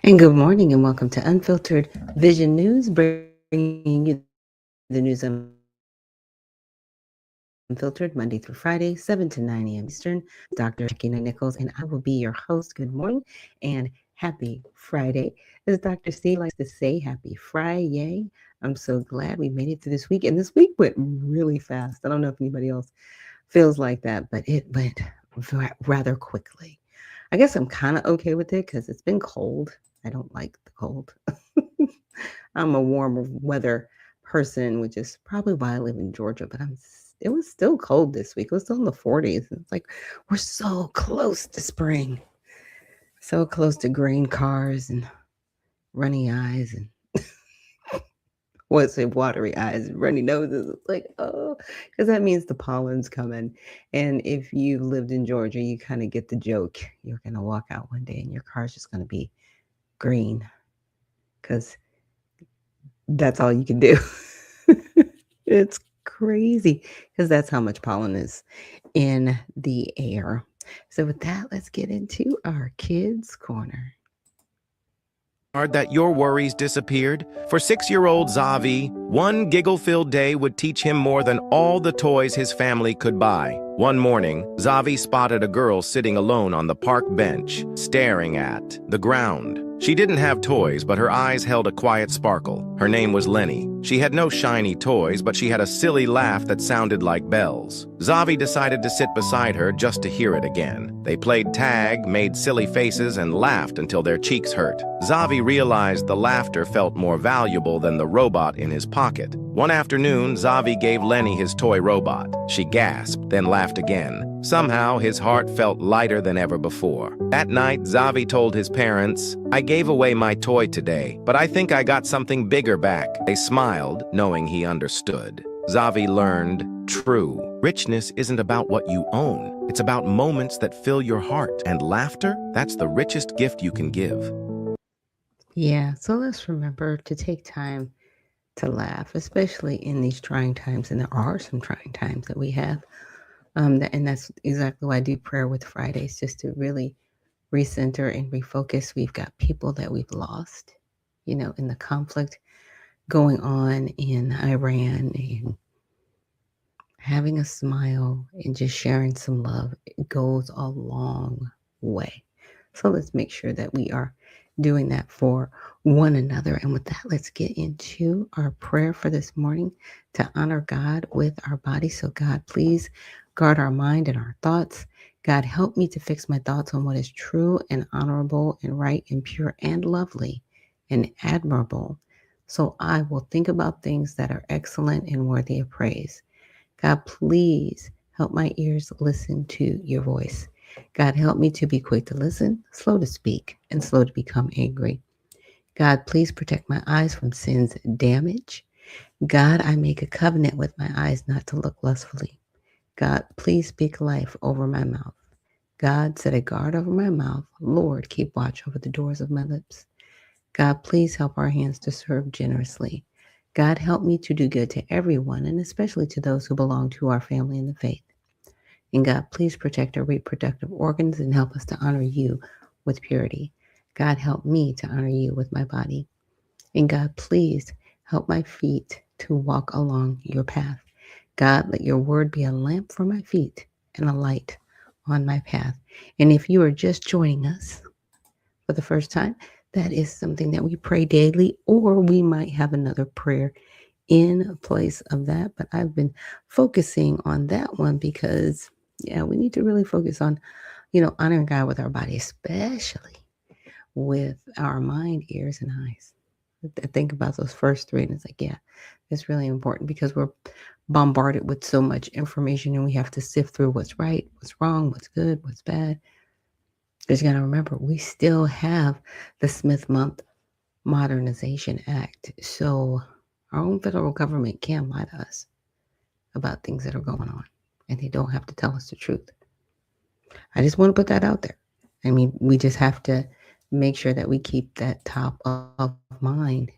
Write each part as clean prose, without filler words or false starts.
And good morning and welcome to Unfiltered Vision News, bringing you the news unfiltered Monday through Friday, 7 to 9 a.m. Eastern. Dr. Ashaki Noni Nichols, and I will be your host. Good morning and happy Friday. As Dr. C likes to say, happy Friday. I'm so glad we made it through this week. And this week went really fast. I don't know if anybody else feels like that, but it went rather quickly. I guess I'm kind of okay with it because it's been cold. I don't like the cold. I'm a warmer weather person, which is probably why I live in Georgia, but it was still cold this week. It was still in the 40s. It's like we're so close to spring. So close to green cars and runny eyes and watery eyes and runny noses. It's like, oh, because that means the pollen's coming. And if you lived in Georgia, you kind of get the joke. You're going to walk out one day and your car's just going to be green because that's all you can do. It's crazy because that's how much pollen is in the air. So with that, let's get into our Kids Corner. That your worries disappeared? For 6-year-old Zavi, one giggle-filled day would teach him more than all the toys his family could buy. One morning, Zavi spotted a girl sitting alone on the park bench, staring at the ground. She didn't have toys, but her eyes held a quiet sparkle. Her name was Lenny. She had no shiny toys, but she had a silly laugh that sounded like bells. Zavi decided to sit beside her just to hear it again. They played tag, made silly faces, and laughed until their cheeks hurt. Zavi realized the laughter felt more valuable than the robot in his pocket. One afternoon, Zavi gave Lenny his toy robot. She gasped, then laughed again. Somehow, his heart felt lighter than ever before. That night, Zavi told his parents, "I gave away my toy today, but I think I got something bigger back." They smiled, knowing he understood. Zavi learned, true richness isn't about what you own. It's about moments that fill your heart. And laughter, that's the richest gift you can give. Yeah, so let's remember to take time to laugh, especially in these trying times. And there are some trying times that we have. And that's exactly why I do prayer with Fridays, just to really recenter and refocus. We've got people that we've lost, in the conflict going on in Iran, and having a smile and just sharing some love, it goes a long way. So let's make sure that we are doing that for one another. And with that, let's get into our prayer for this morning to honor God with our body. So God, please guard our mind and our thoughts. God, help me to fix my thoughts on what is true and honorable and right and pure and lovely and admirable. So I will think about things that are excellent and worthy of praise. God, please help my ears listen to your voice. God, help me to be quick to listen, slow to speak, and slow to become angry. God, please protect my eyes from sin's damage. God, I make a covenant with my eyes not to look lustfully. God, please speak life over my mouth. God, set a guard over my mouth. Lord, keep watch over the doors of my lips. God, please help our hands to serve generously. God, help me to do good to everyone, and especially to those who belong to our family in the faith. And God, please protect our reproductive organs and help us to honor you with purity. God, help me to honor you with my body. And God, please help my feet to walk along your path. God, let your word be a lamp for my feet and a light on my path. And if you are just joining us for the first time, that is something that we pray daily, or we might have another prayer in place of that. But I've been focusing on that one because, we need to really focus on, honoring God with our body, especially with our mind, ears, and eyes. I think about those first three, and it's like, it's really important because we're bombarded with so much information, and we have to sift through what's right, what's wrong, what's good, what's bad. Because you got to remember, we still have the Smith-Month Modernization Act. So our own federal government can lie to us about things that are going on, and they don't have to tell us the truth. I just want to put that out there. I mean, we just have to make sure that we keep that top of mind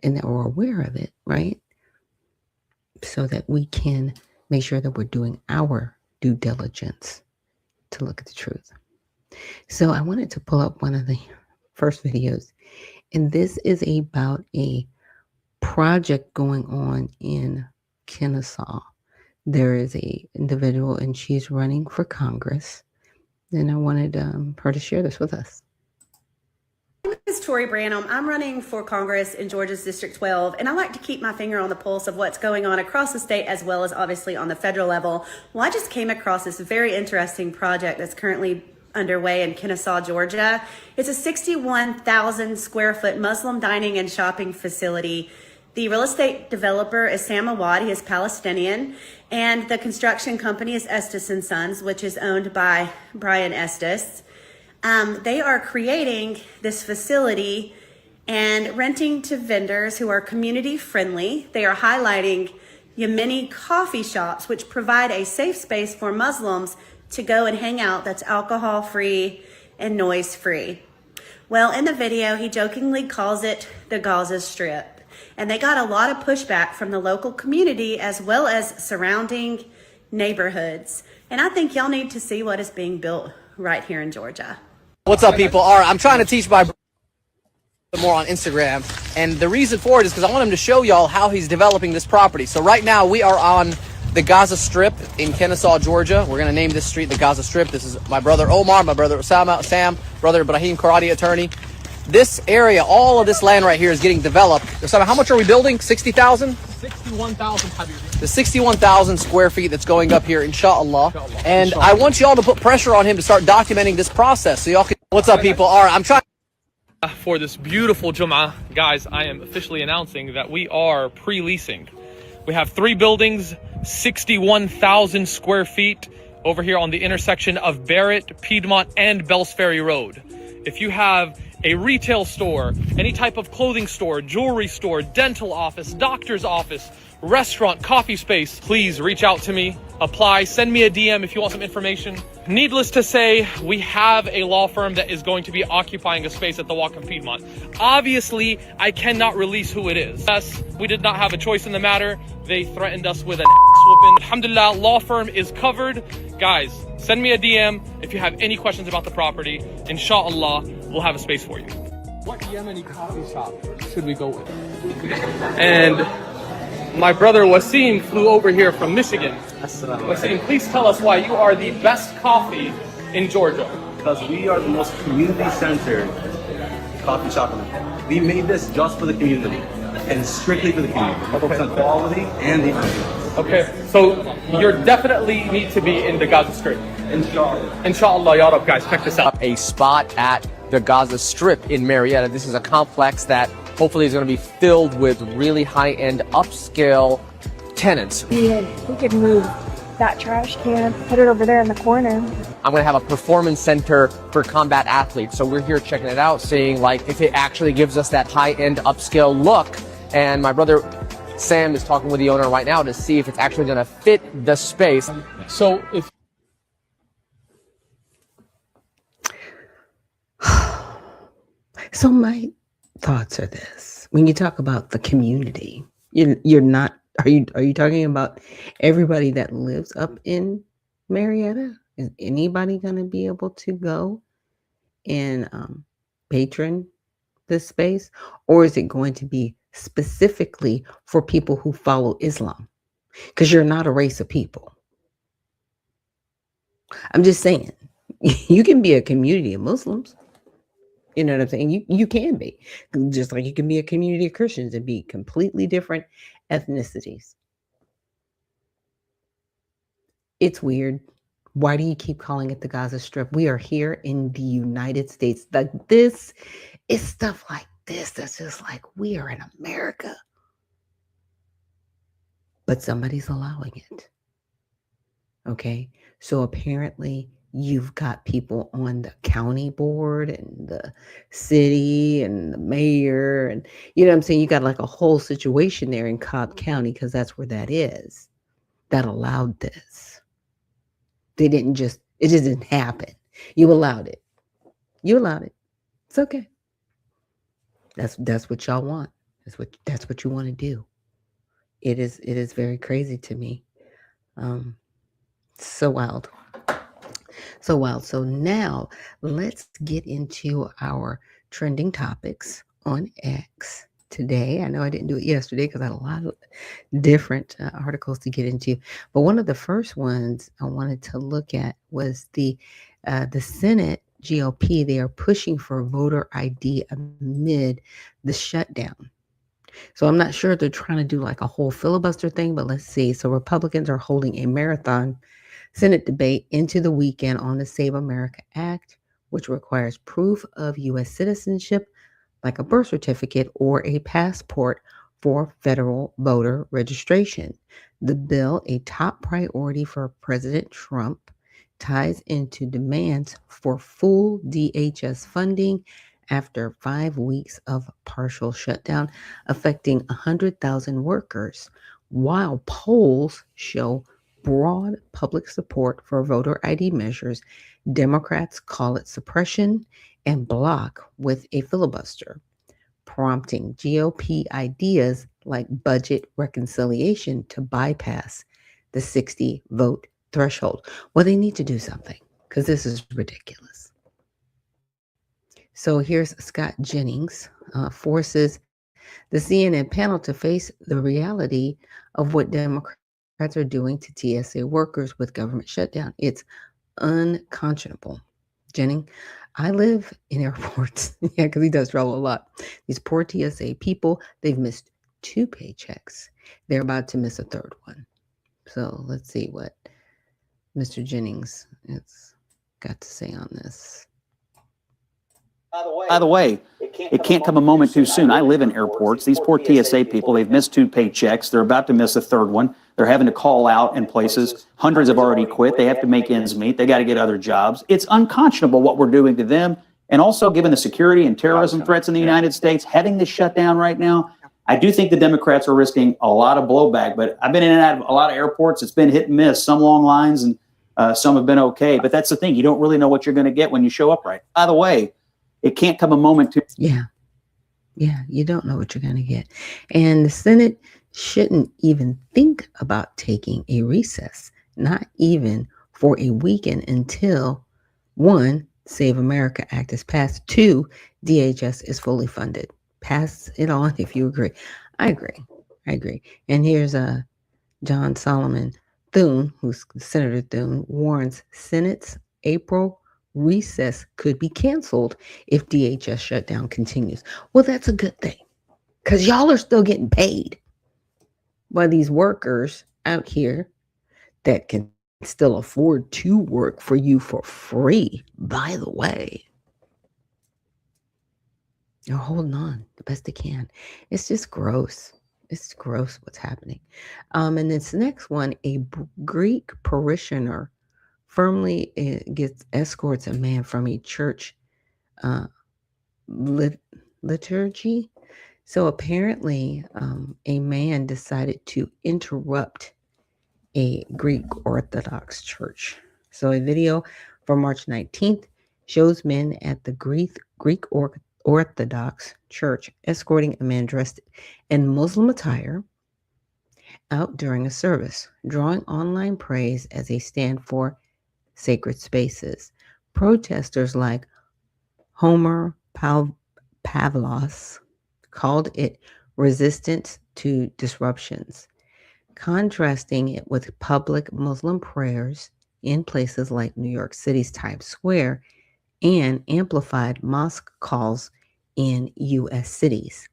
and that we're aware of it, right? So that we can make sure that we're doing our due diligence to look at the truth. So I wanted to pull up one of the first videos. And this is about a project going on in Kennesaw. There is a individual and she's running for Congress. And I wanted her to share this with us. My name is Tori Branham. I'm running for Congress in Georgia's District 12, and I like to keep my finger on the pulse of what's going on across the state as well as obviously on the federal level. Well, I just came across this very interesting project that's currently underway in Kennesaw, Georgia. It's a 61,000 square foot Muslim dining and shopping facility. The real estate developer is Sam Awad. He is Palestinian. And the construction company is Estes and Sons, which is owned by Brian Estes. They are creating this facility and renting to vendors who are community friendly. They are highlighting Yemeni coffee shops, which provide a safe space for Muslims to go and hang out that's alcohol free and noise free. Well, in the video, he jokingly calls it the Gaza Strip. And they got a lot of pushback from the local community as well as surrounding neighborhoods. And I think y'all need to see what is being built right here in Georgia. What's up, people? All right, I'm trying to teach my more on Instagram, and the reason for it is because I want him to show y'all how he's developing this property. So right now we are on the Gaza Strip in Kennesaw, Georgia. We're gonna name this street the Gaza Strip. This is my brother Omar, my brother Osama, Sam, brother Ibrahim, karate attorney. This area, all of this land right here is getting developed. Osama, how much are we building? 60,000? 61,000, Habibi. The 61,000 square feet that's going up here, inshallah. And I want y'all to put pressure on him to start documenting this process so y'all can... What's up, people? All right, I'm trying... For this beautiful Jum'ah, guys, I am officially announcing that we are pre-leasing. We have 3 buildings, 61,000 square feet over here on the intersection of Barrett, Piedmont, and Bells Ferry Road. If you have a retail store, any type of clothing store, jewelry store, dental office, doctor's office, restaurant, coffee space, please reach out to me, apply, send me a DM if you want some information. Needless to say, we have a law firm that is going to be occupying a space at the Walk of Piedmont. Obviously, I cannot release who it is. Yes, we did not have a choice in the matter. They threatened us with an ass whooping. Alhamdulillah, law firm is covered. Guys, send me a DM if you have any questions about the property. Inshallah, we'll have a space for you. What Yemeni coffee shop should we go with? And my brother Wasim flew over here from Michigan. Wasim, please tell us why you are the best coffee in Georgia. Because we are the most community-centered coffee shop in the world. We made this just for the community and strictly for the community. We focus on quality and the ambiance. Okay, so you definitely need to be in the Gaza Strip. Inshallah. Inshallah, ya Rab, guys, check this out. A spot at the Gaza Strip in Marietta. This is a complex that hopefully is going to be filled with really high-end upscale tenants. Yeah, we could move that trash can, put it over there in the corner. I'm going to have a performance center for combat athletes. So we're here checking it out, seeing like if it actually gives us that high-end upscale look. And my brother Sam is talking with the owner right now to see if it's actually going to fit the space. So if So my thoughts are this: when you talk about the community, you're not. Are you talking about everybody that lives up in Marietta? Is anybody going to be able to go and patron this space, or is it going to be specifically for people who follow Islam? Because you're not a race of people. I'm just saying, you can be a community of Muslims. You know what I'm saying? You can be. Just like you can be a community of Christians and be completely different ethnicities. It's weird. Why do you keep calling it the Gaza Strip? We are here in the United States. Like, this is stuff like this that's just like, we are in America. But somebody's allowing it. Okay? So apparently you've got people on the county board and the city and the mayor, and you know what I'm saying? You got like a whole situation there in Cobb County, because that's where that is, that allowed this. It just didn't happen. You allowed it. You allowed it. It's okay. That's what y'all want. That's what you want to do. It is very crazy to me. So wild. So wild. So now let's get into our trending topics on X today. I know I didn't do it yesterday because I had a lot of different articles to get into. But one of the first ones I wanted to look at was the Senate GOP. They are pushing for voter ID amid the shutdown. So I'm not sure if they're trying to do like a whole filibuster thing, but let's see. So Republicans are holding a marathon Senate debate into the weekend on the Save America Act, which requires proof of U.S. citizenship, like a birth certificate or a passport, for federal voter registration. The bill, a top priority for President Trump, ties into demands for full DHS funding after 5 weeks of partial shutdown, affecting 100,000 workers, while polls show broad public support for voter ID measures. Democrats call it suppression and block with a filibuster, prompting GOP ideas like budget reconciliation to bypass the 60 vote threshold. Well, they need to do something because this is ridiculous. So here's Scott Jennings forces the CNN panel to face the reality of what Democrats are doing to TSA workers with government shutdown. It's unconscionable. Jennings, I live in airports. Yeah, because he does travel a lot. These poor TSA people, they've missed 2 paychecks. They're about to miss a 3rd one. So let's see what Mr. Jennings has got to say on this. By the way, it can't come a moment too soon. I live in airports. These poor TSA people, they've missed 2 paychecks. They're about to miss a 3rd one. They're having to call out in places. Hundreds have already quit. They have to make ends meet. They got to get other jobs. It's unconscionable what we're doing to them. And also, given the security and terrorism threats in the United States, having this shut down right now, I do think the Democrats are risking a lot of blowback. But I've been in and out of a lot of airports. It's been hit and miss. Some long lines and some have been okay. But that's the thing. You don't really know what you're going to get when you show up right. By the way, it can't come a moment to. Yeah, you don't know what you're going to get. And the Senate shouldn't even think about taking a recess, not even for a weekend, until 1, Save America Act is passed, 2, DHS is fully funded. Pass it on if you agree. I agree. And here's John Solomon Thune, who's Senator Thune, warns Senate's April recess could be canceled if DHS shutdown continues. Well, that's a good thing, because y'all are still getting paid by these workers out here that can still afford to work for you for free, by the way. They're holding on the best they can. It's just gross. It's gross what's happening. And this next one, a Greek parishioner firmly escorts a man from a church liturgy. So apparently a man decided to interrupt a Greek Orthodox church. So a video from March 19th shows men at the Greek Orthodox church escorting a man dressed in Muslim attire out during a service, drawing online praise as they stand for sacred spaces. Protesters like Homer Pavlos called it resistance to disruptions, contrasting it with public Muslim prayers in places like New York City's Times Square and amplified mosque calls in U.S. cities.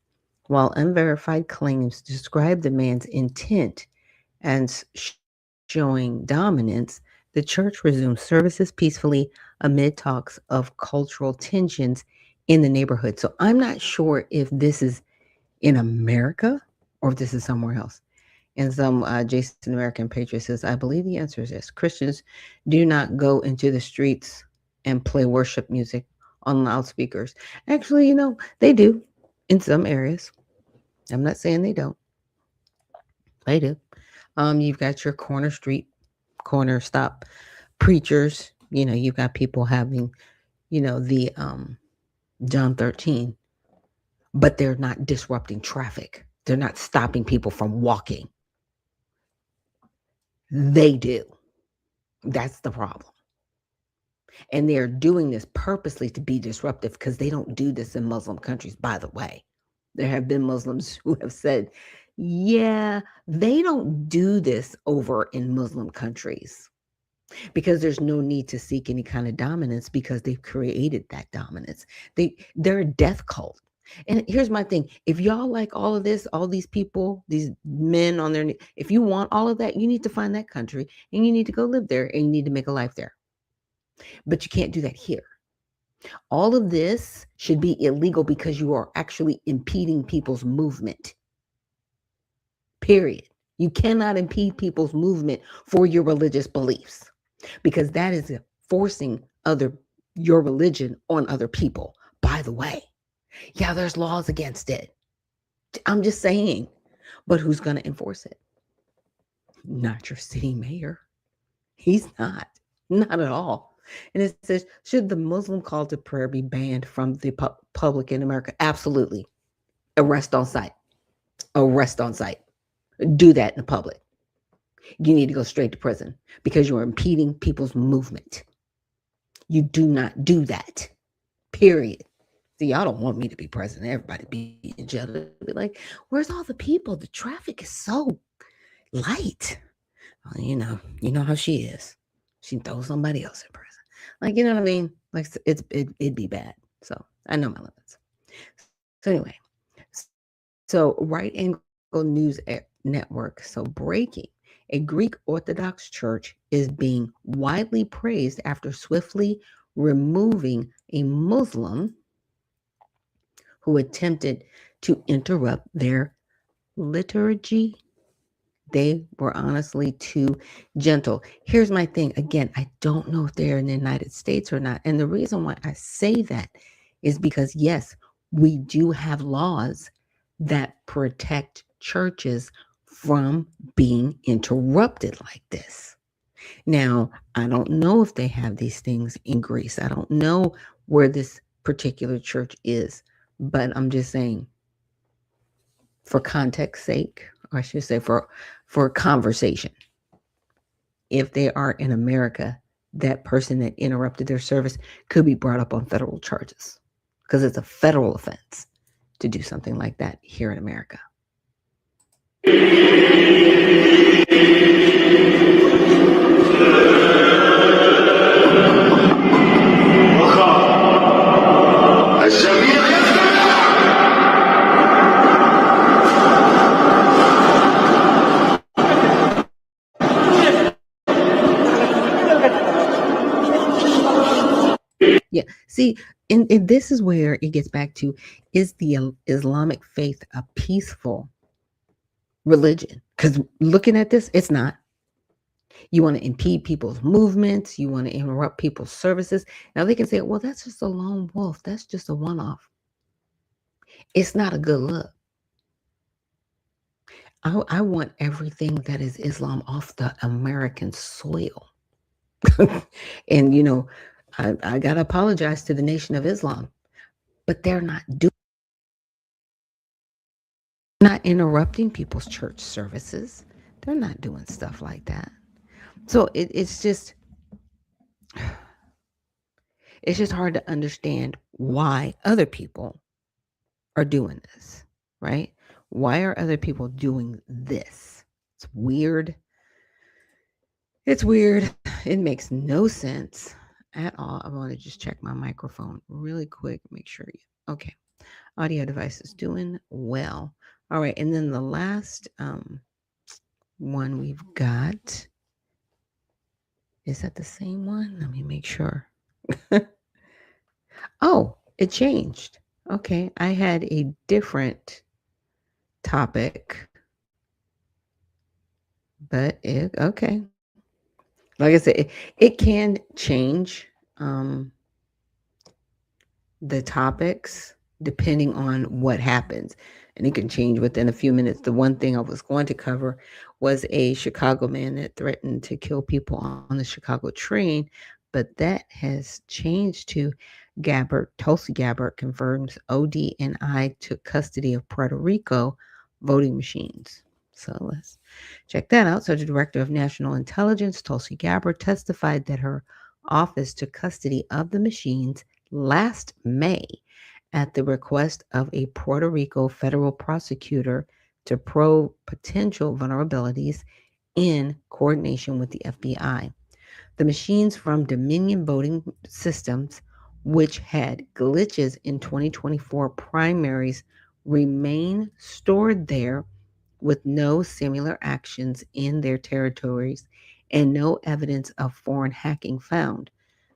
While unverified claims describe the man's intent as showing dominance, the church resumed services peacefully amid talks of cultural tensions in the neighborhood. So I'm not sure if this is in America or if this is somewhere else. And some Jason American Patriot says, I believe the answer is yes. Christians do not go into the streets and play worship music on loudspeakers. Actually, they do in some areas. I'm not saying they don't. They do. You've got your corner stop preachers. You've got people having, the John 13, but they're not disrupting traffic. They're not stopping people from walking. They do. That's the problem. And they're doing this purposely to be disruptive because they don't do this in Muslim countries, by the way. There have been Muslims who have said, yeah, they don't do this over in Muslim countries because there's no need to seek any kind of dominance because they've created that dominance. They're a death cult. And here's my thing. If y'all like all of this, all these people, these men on their, if you want all of that, you need to find that country and you need to go live there and you need to make a life there. But you can't do that here. All of this should be illegal because you are actually impeding people's movement. Period. You cannot impede people's movement for your religious beliefs because that is forcing your religion on other people. By the way, yeah, there's laws against it. I'm just saying, but who's going to enforce it? Not your city mayor. He's not at all. And it says, should the Muslim call to prayer be banned from the public in America? Absolutely. Arrest on sight. Arrest on sight. Do that in the public. You need to go straight to prison because you're impeding people's movement. You do not do that. Period. See, y'all don't want me to be president. Everybody be in jail. Be like, where's all the people? The traffic is so light. Well, you know how she is. She throws somebody else in prison. Like, you know what I mean? Like, it'd be bad. So I know my limits. So anyway, so Right Angle News Network. So breaking. A Greek Orthodox church is being widely praised after swiftly removing a Muslim who attempted to interrupt their liturgy. They were honestly too gentle. Here's my thing. Again, I don't know if they're in the United States or not. And the reason why I say that is because, yes, we do have laws that protect churches from being interrupted like this. Now, I don't know if they have these things in Greece. I don't know where this particular church is, but I'm just saying, for context's sake, or I should say for conversation, if they are in America, that person that interrupted their service could be brought up on federal charges because it's a federal offense to do something like that here in America. Yeah. See, and this is where it gets back to, is the Islamic faith a peaceful religion? Because looking at this, it's not. You want to impede people's movements. You want to interrupt people's services. Now they can say, well, that's just a lone wolf. That's just a one-off. It's not a good look. I want everything that is Islam off the American soil. And, you know, I got to apologize to the Nation of Islam, but they're not interrupting people's church services. They're not doing stuff like that. So it's just hard to understand why other people are doing this, right? Why are other people doing this? It's weird. It's weird. It makes no sense at all. I want to just check my microphone really quick, make sure okay. Audio device is doing well. All right, and then the last one we've got, is that the same one? Let me make sure. Oh, it changed. Okay, I had a different topic, but okay. Like I said, it can change the topics depending on what happens. And it can change within a few minutes. The one thing I was going to cover was a Chicago man that threatened to kill people on the Chicago train. But that has changed to Gabbard. Tulsi Gabbard confirms ODNI took custody of Puerto Rico voting machines. So let's check that out. So the Director of National Intelligence, Tulsi Gabbard, testified that her office took custody of the machines last May at the request of a Puerto Rico federal prosecutor to probe potential vulnerabilities in coordination with the FBI. The machines from Dominion Voting Systems, which had glitches in 2024 primaries, remain stored there with no similar actions in their territories and no evidence of foreign hacking found.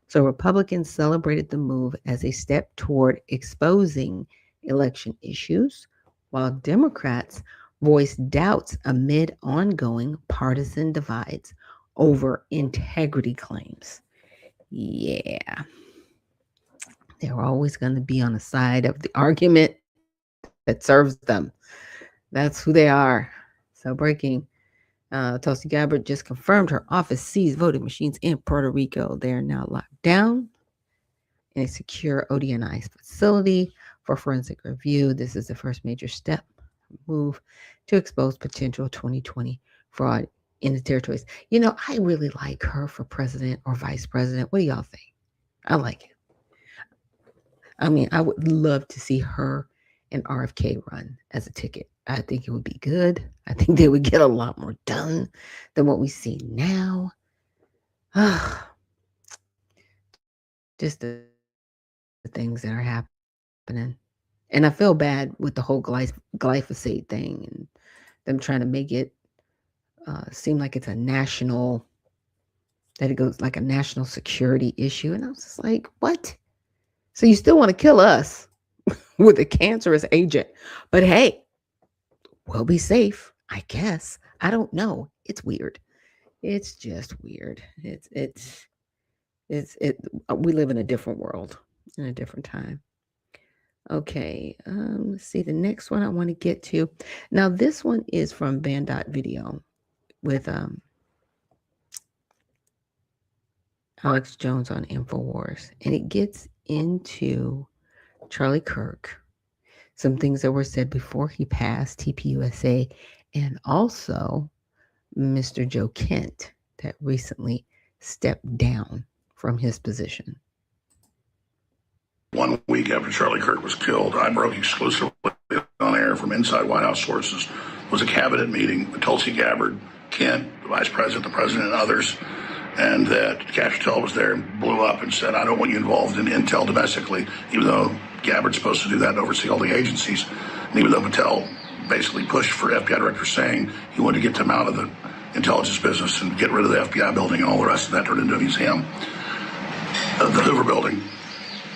So Republicans celebrated the move as a step toward exposing election issues, while Democrats voiced doubts amid ongoing partisan divides over integrity claims. Yeah. They're always going to be on the side of the argument that serves them. That's who they are. So breaking, Tulsi Gabbard just confirmed her office seized voting machines in Puerto Rico. They are now locked down in a secure ODNI facility for forensic review. This is the first major step move to expose potential 2020 fraud in the territories. You know, I really like her for president or vice president. What do y'all think? I like it. I mean, I would love to see her and RFK run as a ticket. I think it would be good. I think they would get a lot more done than what we see now. Just the things that are happening. And I feel bad with the whole glyphosate thing and them trying to make it seem like it's a national, that it goes like a national security issue. And I was just like, what? So you still want to kill us with a cancerous agent. But hey, we'll be safe, I guess. I don't know. It's weird. It's just weird. We live in a different world, in a different time. Okay, let's see. The next one I want to get to. Now, this one is from Bandot Video with Alex Jones on InfoWars. And it gets into Charlie Kirk, some things that were said before he passed, TPUSA, and also Mr. Joe Kent that recently stepped down from his position. 1 week after Charlie Kirk was killed, I broke exclusively on air from inside White House sources. It was a cabinet meeting with Tulsi Gabbard, Kent, the vice president, the president, and others, and that Cash Patel was there and blew up and said, I don't want you involved in intel domestically, even though Gabbard's supposed to do that and oversee all the agencies. And even though Patel basically pushed for FBI director saying he wanted to get them out of the intelligence business and get rid of the FBI building and all the rest of that turned into a museum, the Hoover building.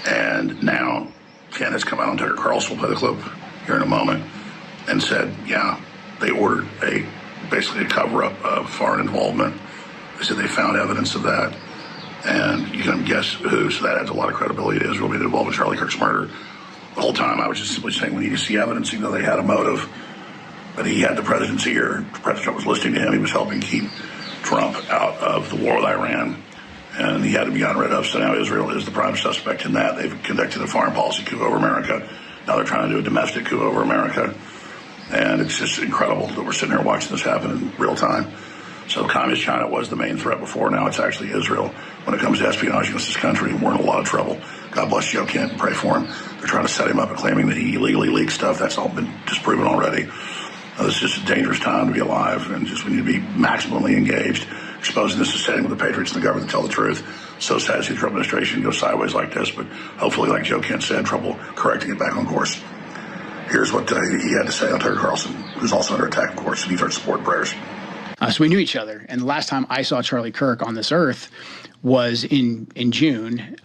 And now Ken has come out on Tucker Carlson, will play the clip here in a moment, and said, yeah, they ordered basically a cover-up of foreign involvement. They said they found evidence of that. And you can guess who, so that adds a lot of credibility to Israel being involved in Charlie Kirk's murder. The whole time I was just simply saying we need to see evidence, even though they had a motive. But he had the president's ear. President Trump was listening to him. He was helping keep Trump out of the war with Iran. And he had to be gotten rid of. So now Israel is the prime suspect in that. They've conducted a foreign policy coup over America. Now they're trying to do a domestic coup over America. And it's just incredible that we're sitting here watching this happen in real time. So communist China was the main threat before. Now it's actually Israel when it comes to espionage against this country. We're in a lot of trouble. God bless Joe Kent and pray for him. They're trying to set him up and claiming that he illegally leaked stuff. That's all been disproven already. It's just a dangerous time to be alive, and just we need to be maximally engaged. Exposing this is setting with the patriots and the government to tell the truth. So sad to see the Trump administration go sideways like this, but hopefully, like Joe Kent said, Trump will correcting it back on course. Here's what he had to say on Tucker Carlson, who's also under attack, of course, and needs our support and prayers. So we knew each other, and the last time I saw Charlie Kirk on this earth was in June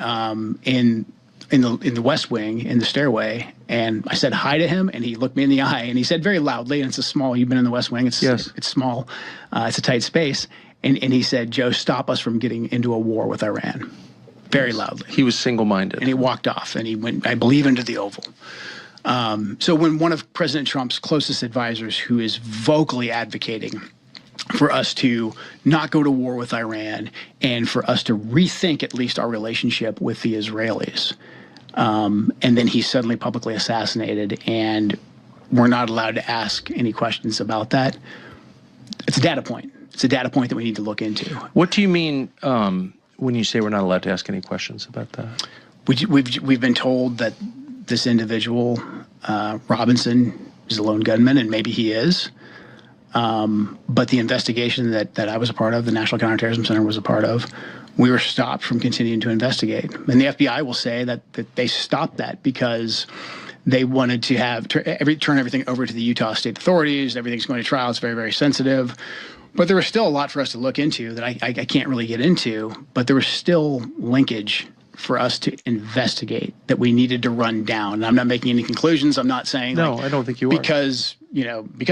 in the West Wing in the stairway, and I said hi to him, and he looked me in the eye, and he said very loudly, and it's a small. You've been in the West Wing. It's small. It's a tight space, and he said, "Joe, stop us from getting into a war with Iran." Very loudly. He was single-minded, and he walked off, and he went, I believe, into the Oval. So when one of President Trump's closest advisors, who is vocally advocating for us to not go to war with Iran and for us to rethink at least our relationship with the Israelis, and then he's suddenly publicly assassinated, and we're not allowed to ask any questions about that. It's a data point. It's a data point that we need to look into. What do you mean when you say we're not allowed to ask any questions about that? We've been told that this individual, Robinson, is a lone gunman, and maybe he is. But the investigation that I was a part of, the National Counterterrorism Center was a part of, we were stopped from continuing to investigate. And the FBI will say that they stopped that because they wanted to turn everything over to the Utah state authorities. Everything's going to trial. It's very, very sensitive. But there was still a lot for us to look into that I can't really get into. But there was still linkage for us to investigate that we needed to run down. And I'm not making any conclusions. I'm not saying no, I don't think you are. Because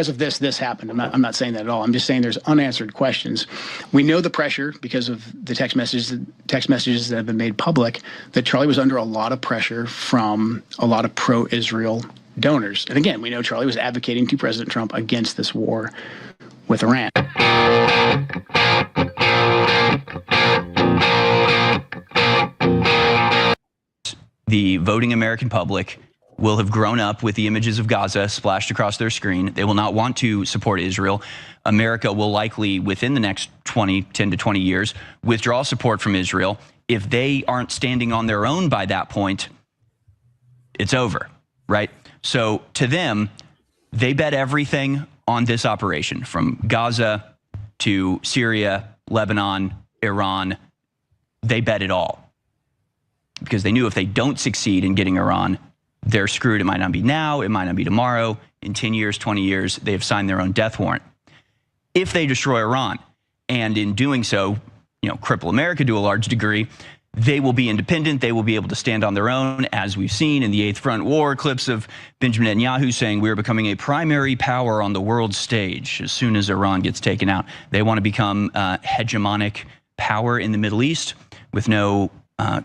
of this happened. I'm not saying that at all. I'm just saying there's unanswered questions. We know the pressure because of the text messages that have been made public that Charlie was under a lot of pressure from a lot of pro-Israel donors. And again, we know Charlie was advocating to President Trump against this war with Iran. The voting American public will have grown up with the images of Gaza splashed across their screen. They will not want to support Israel. America will likely, within the next 10 to 20 years, withdraw support from Israel. If they aren't standing on their own by that point, it's over, right? So to them, they bet everything on this operation, from Gaza to Syria, Lebanon, Iran. They bet it all, because they knew if they don't succeed in getting Iran, they're screwed. It might not be now, it might not be tomorrow. In 10 years, 20 years, they have signed their own death warrant. If they destroy Iran, and in doing so, cripple America to a large degree, they will be independent. They will be able to stand on their own, as we've seen in the Eighth Front War clips of Benjamin Netanyahu saying we're becoming a primary power on the world stage as soon as Iran gets taken out. They want to become hegemonic power in the Middle East with no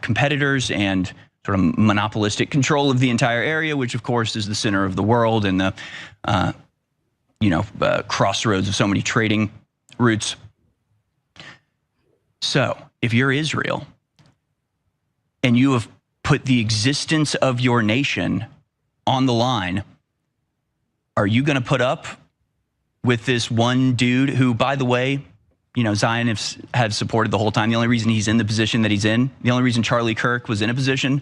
competitors and sort of monopolistic control of the entire area, which of course is the center of the world and the crossroads of so many trading routes. So if you're Israel and you have put the existence of your nation on the line, are you going to put up with this one dude who, by the way, Zionists have supported the whole time? The only reason he's in the position that he's in, the only reason Charlie Kirk was in a position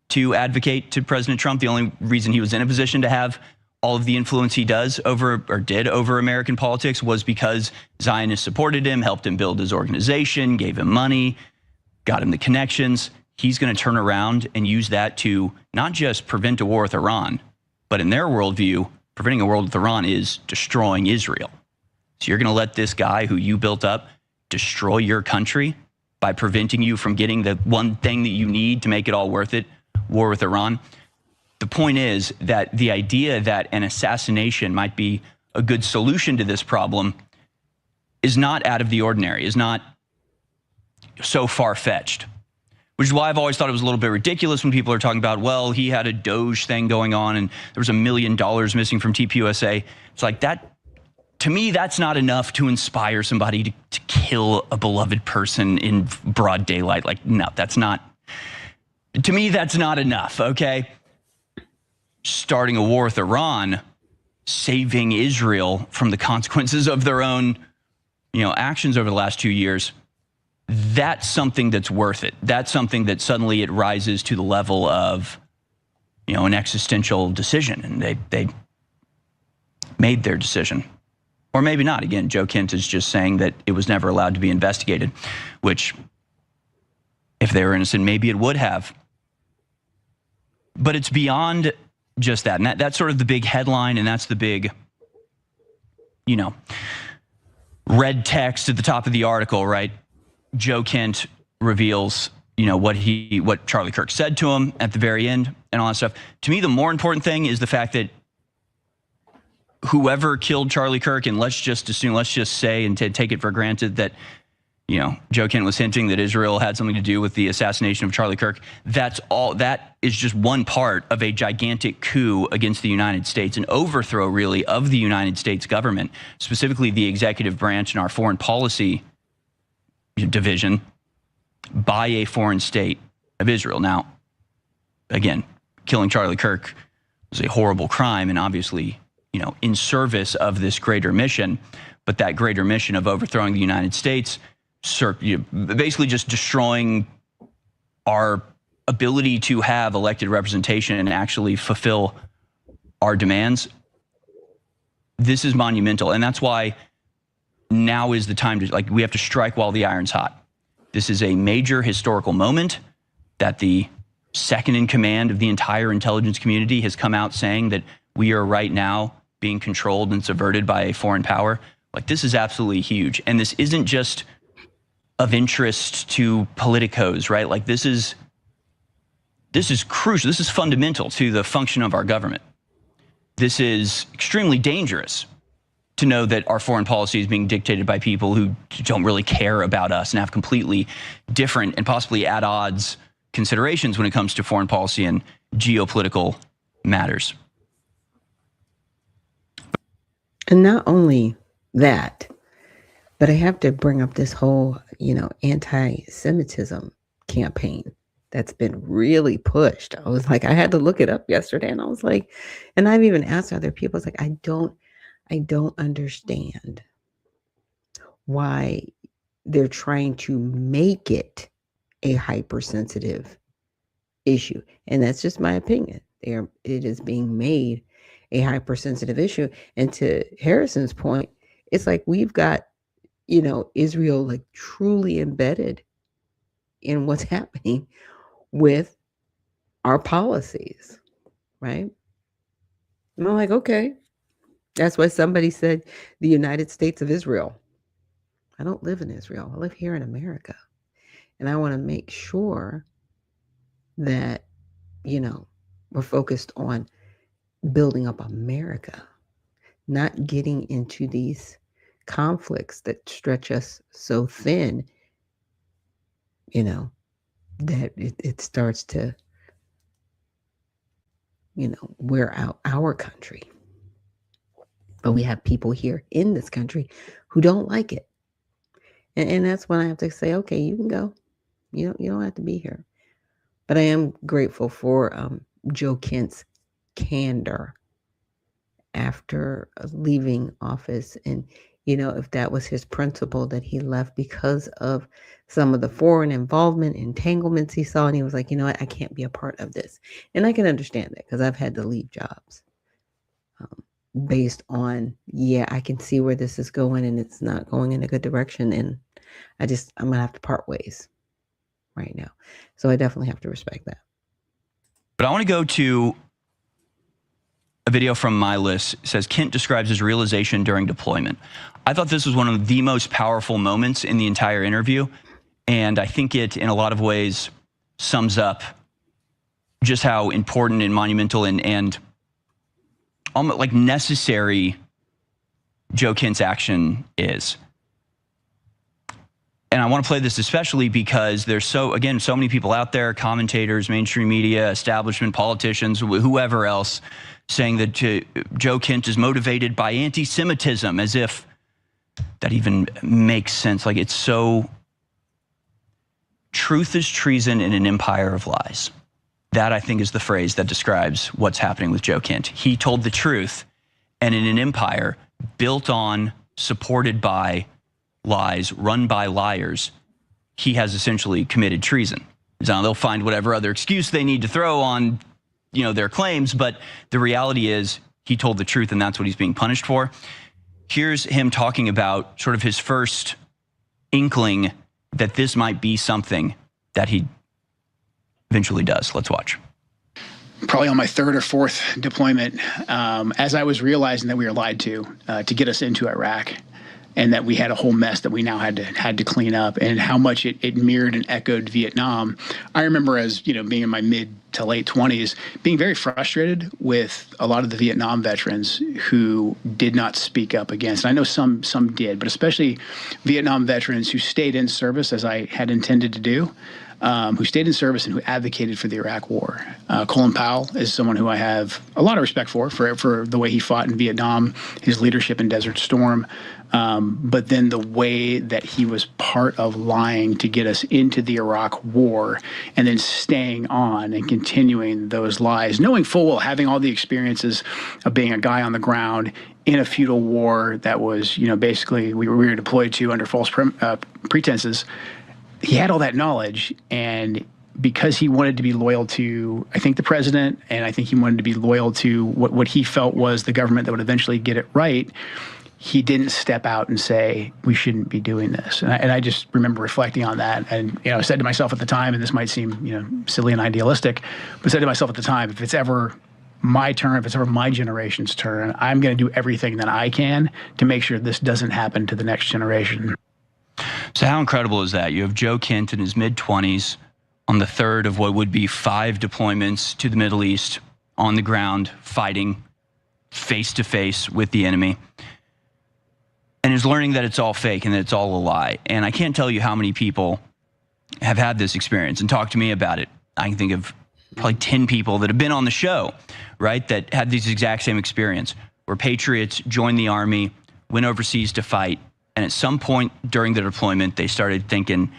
to advocate to President Trump, the only reason he was in a position to have all of the influence he did over American politics was because Zionists supported him, helped him build his organization, gave him money, got him the connections. He's going to turn around and use that to not just prevent a war with Iran, but in their worldview, preventing a war with Iran is destroying Israel. So you're going to let this guy who you built up destroy your country by preventing you from getting the one thing that you need to make it all worth it, war with Iran? The point is that the idea that an assassination might be a good solution to this problem is not out of the ordinary, is not so far-fetched, which is why I've always thought it was a little bit ridiculous when people are talking about, well, he had a Doge thing going on and there was $1 million missing from TPUSA. It's like that. To me, that's not enough to inspire somebody to kill a beloved person in broad daylight. Like, no, that's not. To me, that's not enough, okay? Starting a war with Iran, saving Israel from the consequences of their own, actions over the last 2 years, that's something that's worth it. That's something that suddenly it rises to the level of, an existential decision, and they made their decision. Or maybe not. Again, Joe Kent is just saying that it was never allowed to be investigated, which, if they were innocent, maybe it would have. But it's beyond just that. And that's sort of the big headline, and that's the big, red text at the top of the article, right? Joe Kent reveals, what Charlie Kirk said to him at the very end and all that stuff. To me, the more important thing is the fact that whoever killed Charlie Kirk, and let's just say and take it for granted that, Joe Kent was hinting that Israel had something to do with the assassination of Charlie Kirk. That is just one part of a gigantic coup against the United States, an overthrow really of the United States government, specifically the executive branch and our foreign policy division, by a foreign state of Israel. Now, again, killing Charlie Kirk was a horrible crime and obviously, in service of this greater mission, but that greater mission of overthrowing the United States basically just destroying our ability to have elected representation and actually fulfill our demands. This is monumental, and that's why now is the time to, we have to strike while the iron's hot. This is a major historical moment that the second in command of the entire intelligence community has come out saying that we are right now being controlled and subverted by a foreign power. This is absolutely huge. And this isn't just of interest to politicos, right? This is crucial. This is fundamental to the function of our government. This is extremely dangerous to know that our foreign policy is being dictated by people who don't really care about us and have completely different and possibly at odds considerations when it comes to foreign policy and geopolitical matters. And not only that, but I have to bring up this whole, anti-Semitism campaign that's been really pushed. I was like, I had to look it up yesterday, and I was like, and I've even asked other people, I was like, I don't understand why they're trying to make it a hypersensitive issue. And that's just my opinion. It is being made a hypersensitive issue. And to Harrison's point, it's like we've got, Israel truly embedded in what's happening with our policies, right? And I'm like, okay. That's why somebody said the United States of Israel. I don't live in Israel. I live here in America. And I want to make sure that, we're focused on building up America, not getting into these conflicts that stretch us so thin, that it starts to, wear out our country. But we have people here in this country who don't like it. And that's when I have to say, okay, you can go. You don't have to be here. But I am grateful for Joe Kent's candor after leaving office. And, if that was his principle that he left because of some of the foreign involvement, entanglements he saw, and he was like, you know what, I can't be a part of this. And I can understand that because I've had to leave jobs based on, I can see where this is going and it's not going in a good direction. And I'm going to have to part ways right now. So I definitely have to respect that. But I want to go to a video from my list. It says Kent describes his realization during deployment. I thought this was one of the most powerful moments in the entire interview. And I think it, in a lot of ways, sums up just how important and monumental and almost necessary Joe Kent's action is. And I want to play this especially because there's so many people out there, commentators, mainstream media, establishment, politicians, whoever else, saying that Joe Kent is motivated by anti-Semitism, as if that even makes sense. It's so... Truth is treason in an empire of lies. That, I think, is the phrase that describes what's happening with Joe Kent. He told the truth, and in an empire built on, supported by lies, run by liars, he has essentially committed treason. Now, they'll find whatever other excuse they need to throw on, their claims, but the reality is he told the truth, and that's what he's being punished for. Here's him talking about sort of his first inkling that this might be something that he eventually does. Let's watch. Probably on my third or fourth deployment, as I was realizing that we were lied to get us into Iraq, and that we had a whole mess that we now had to clean up, and how much it mirrored and echoed Vietnam. I remember, as being in my mid to late 20s, being very frustrated with a lot of the Vietnam veterans who did not speak up against. And I know some did, but especially Vietnam veterans who stayed in service, as I had intended to do. who stayed in service and who advocated for the Iraq War. Colin Powell is someone who I have a lot of respect for the way he fought in Vietnam, his leadership in Desert Storm, but then the way that he was part of lying to get us into the Iraq War and then staying on and continuing those lies, knowing full well, having all the experiences of being a guy on the ground in a feudal war that was, basically we were deployed to under false pretenses. He had all that knowledge, and because he wanted to be loyal to, I think, the president, and I think he wanted to be loyal to what he felt was the government that would eventually get it right, he didn't step out and say, we shouldn't be doing this. And I just remember reflecting on that. And, I said to myself at the time, and this might seem, silly and idealistic, but said to myself at the time, if it's ever my turn, if it's ever my generation's turn, I'm going to do everything that I can to make sure this doesn't happen to the next generation. So how incredible is that? You have Joe Kent in his mid-20s on the third of what would be 5 deployments to the Middle East on the ground, fighting face-to-face with the enemy, and is learning that it's all fake and that it's all a lie. And I can't tell you how many people have had this experience and talked to me about it. I can think of probably 10 people that have been on the show, right, that had this exact same experience, where patriots joined the Army, went overseas to fight, and at some point during the deployment, they started thinking,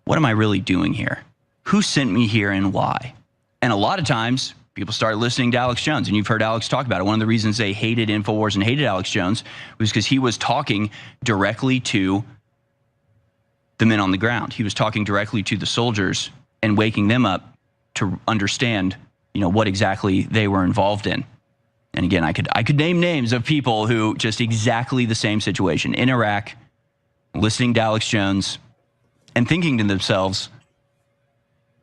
what am I really doing here? Who sent me here and why? And a lot of times, people started listening to Alex Jones, and you've heard Alex talk about it. One of the reasons they hated InfoWars and hated Alex Jones was because he was talking directly to the men on the ground. He was talking directly to the soldiers and waking them up to understand, what exactly they were involved in. And again, I could name names of people who just exactly the same situation in Iraq, listening to Alex Jones and thinking to themselves,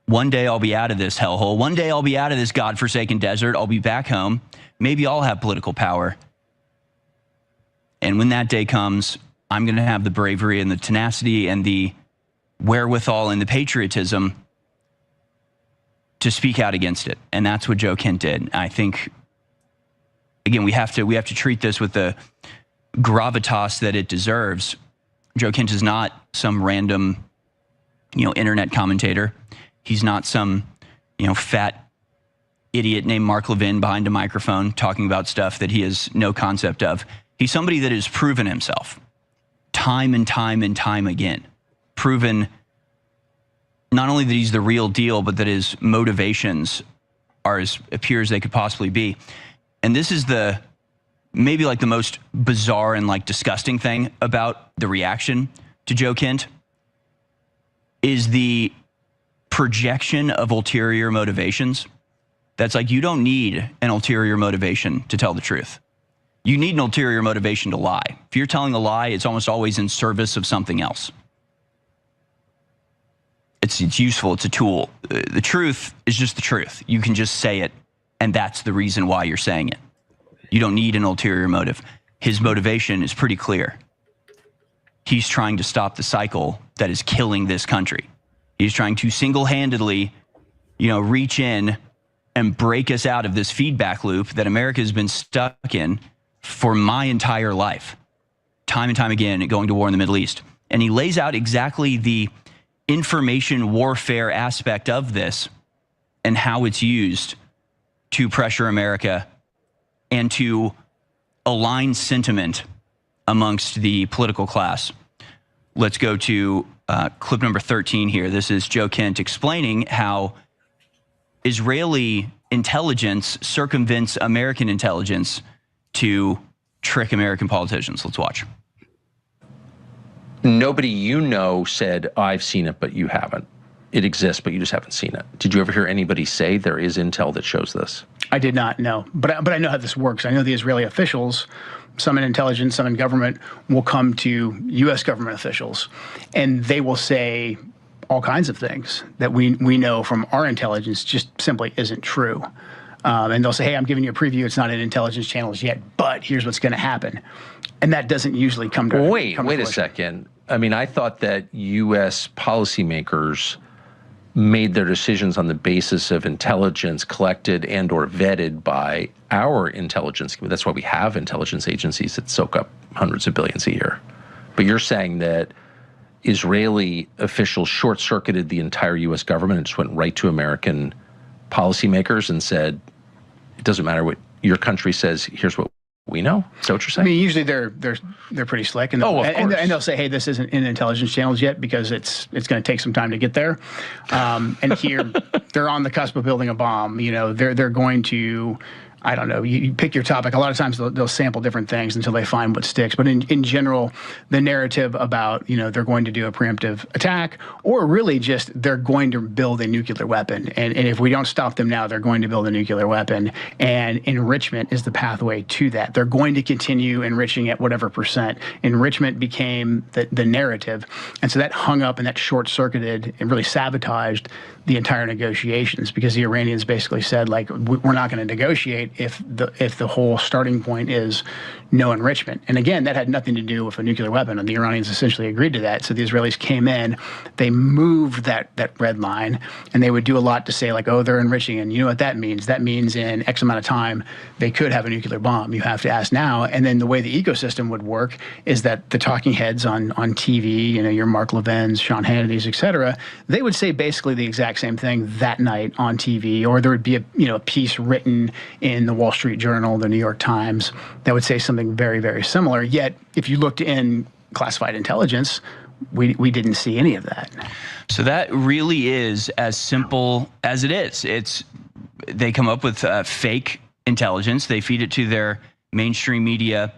one day I'll be out of this hellhole. One day I'll be out of this godforsaken desert. I'll be back home. Maybe I'll have political power. And when that day comes, I'm going to have the bravery and the tenacity and the wherewithal and the patriotism to speak out against it. And that's what Joe Kent did. I think, again, we have to treat this with the gravitas that it deserves. Joe Kent is not some random, internet commentator. He's not some, fat idiot named Mark Levin behind a microphone talking about stuff that he has no concept of. He's somebody that has proven himself time and time and time again. Proven not only that he's the real deal, but that his motivations are as pure as they could possibly be. And this is maybe the most bizarre and disgusting thing about the reaction to Joe Kent is the projection of ulterior motivations. That's you don't need an ulterior motivation to tell the truth. You need an ulterior motivation to lie. If you're telling a lie, it's almost always in service of something else. It's useful. It's a tool. The truth is just the truth. You can just say it, and that's the reason why you're saying it. You don't need an ulterior motive. His motivation is pretty clear. He's trying to stop the cycle that is killing this country. He's trying to single-handedly, reach in and break us out of this feedback loop that America has been stuck in for my entire life, time and time again, going to war in the Middle East. And he lays out exactly the information warfare aspect of this and how it's used to pressure America and to align sentiment amongst the political class. Let's go to clip number 13 here. This is Joe Kent explaining how Israeli intelligence circumvents American intelligence to trick American politicians. Let's watch. Nobody said, I've seen it, but you haven't. It exists, but you just haven't seen it. Did you ever hear anybody say there is intel that shows this? I did not, no. But I know how this works. I know the Israeli officials, some in intelligence, some in government, will come to U.S. government officials, and they will say all kinds of things that we know from our intelligence just simply isn't true. And they'll say, hey, I'm giving you a preview. It's not in intelligence channels yet, but here's what's going to happen. And that doesn't usually come to Wait a second. I mean, I thought that U.S. policymakers made their decisions on the basis of intelligence collected and or vetted by our intelligence. That's why we have intelligence agencies that soak up hundreds of billions a year. But you're saying that Israeli officials short-circuited the entire U.S. government and just went right to American policymakers and said, it doesn't matter what your country says, here's what we know. Is that what you're saying? I mean, usually they're pretty slick, and and they'll say, "Hey, this isn't in intelligence channels yet because it's going to take some time to get there." And here, they're on the cusp of building a bomb. You know, they're going to. I don't know, you pick your topic. A lot of times they'll sample different things until they find what sticks. But in general, the narrative about, you know, they're going to do a preemptive attack, or really just they're going to build a nuclear weapon. And if we don't stop them now, they're going to build a nuclear weapon. And enrichment is the pathway to that. They're going to continue enriching at whatever percent. Enrichment became the narrative. And so that hung up and that short-circuited and really sabotaged the entire negotiations, because the Iranians basically said, like, we're not going to negotiate if the whole starting point is no enrichment. And again, that had nothing to do with a nuclear weapon, and the Iranians essentially agreed to that. So the Israelis came in, they moved that red line, and they would do a lot to say, like, oh, they're enriching, and you know what that means? That means in X amount of time, they could have a nuclear bomb. You have to ask now. And then the way the ecosystem would work is that the talking heads on TV, you know, your Mark Levin's, Sean Hannity's, et cetera, they would say basically the exact same thing that night on TV, or there would be a piece written in the Wall Street Journal, the New York Times, that would say something very, very similar. Yet, if you looked in classified intelligence, we didn't see any of that. So that really is as simple as it is. They come up with fake intelligence. They feed it to their mainstream media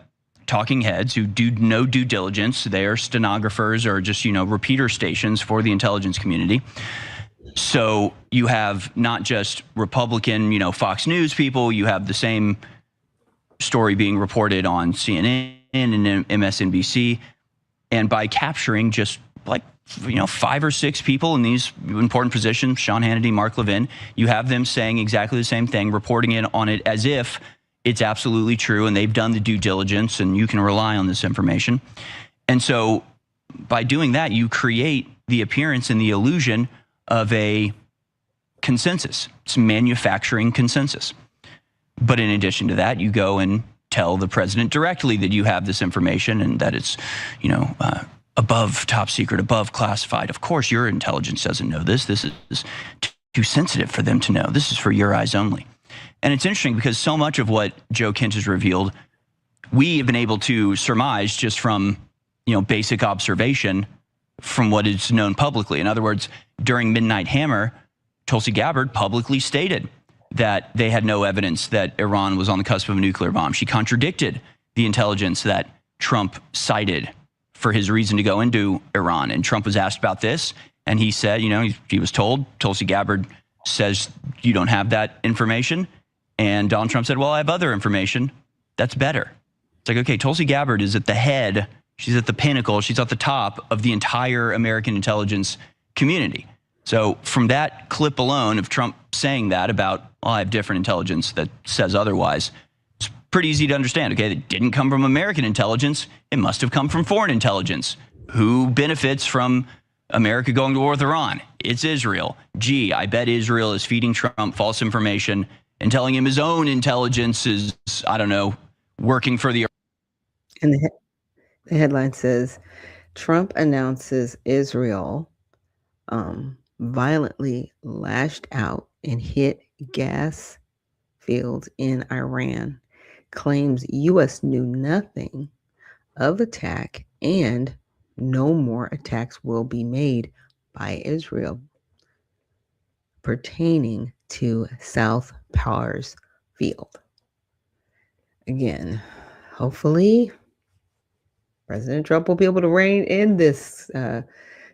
talking heads who do no due diligence. They are stenographers or just, repeater stations for the intelligence community. So you have not just Republican, Fox News people, you have the same story being reported on CNN and MSNBC. And by capturing just 5 or 6 people in these important positions, Sean Hannity, Mark Levin, you have them saying exactly the same thing, reporting in on it as if it's absolutely true and they've done the due diligence and you can rely on this information. And so by doing that, you create the appearance and the illusion of a consensus. It's manufacturing consensus. But in addition to that, you go and tell the president directly that you have this information and that it's, above top secret, above classified. Of course, your intelligence doesn't know this. This is too sensitive for them to know. This is for your eyes only. And it's interesting because so much of what Joe Kent has revealed, we have been able to surmise just from, basic observation from what is known publicly. In other words, during Midnight Hammer, Tulsi Gabbard publicly stated that they had no evidence that Iran was on the cusp of a nuclear bomb. She contradicted the intelligence that Trump cited for his reason to go into Iran. And Trump was asked about this, and he said, he was told, Tulsi Gabbard says you don't have that information. And Donald Trump said, well, I have other information that's better. It's like, okay, Tulsi Gabbard is at the head. She's at the pinnacle. She's at the top of the entire American intelligence community. So from that clip alone of Trump saying that about, well, I have different intelligence that says otherwise, it's pretty easy to understand. Okay, it didn't come from American intelligence. It must have come from foreign intelligence. Who benefits from America going to war with Iran? It's Israel. Gee, I bet Israel is feeding Trump false information and telling him his own intelligence is, working for the... And the headline says, Trump announces Israel violently lashed out and hit gas fields in Iran, claims U.S. knew nothing of attack and no more attacks will be made by Israel pertaining to South Powers Field. Again, hopefully President Trump will be able to rein in this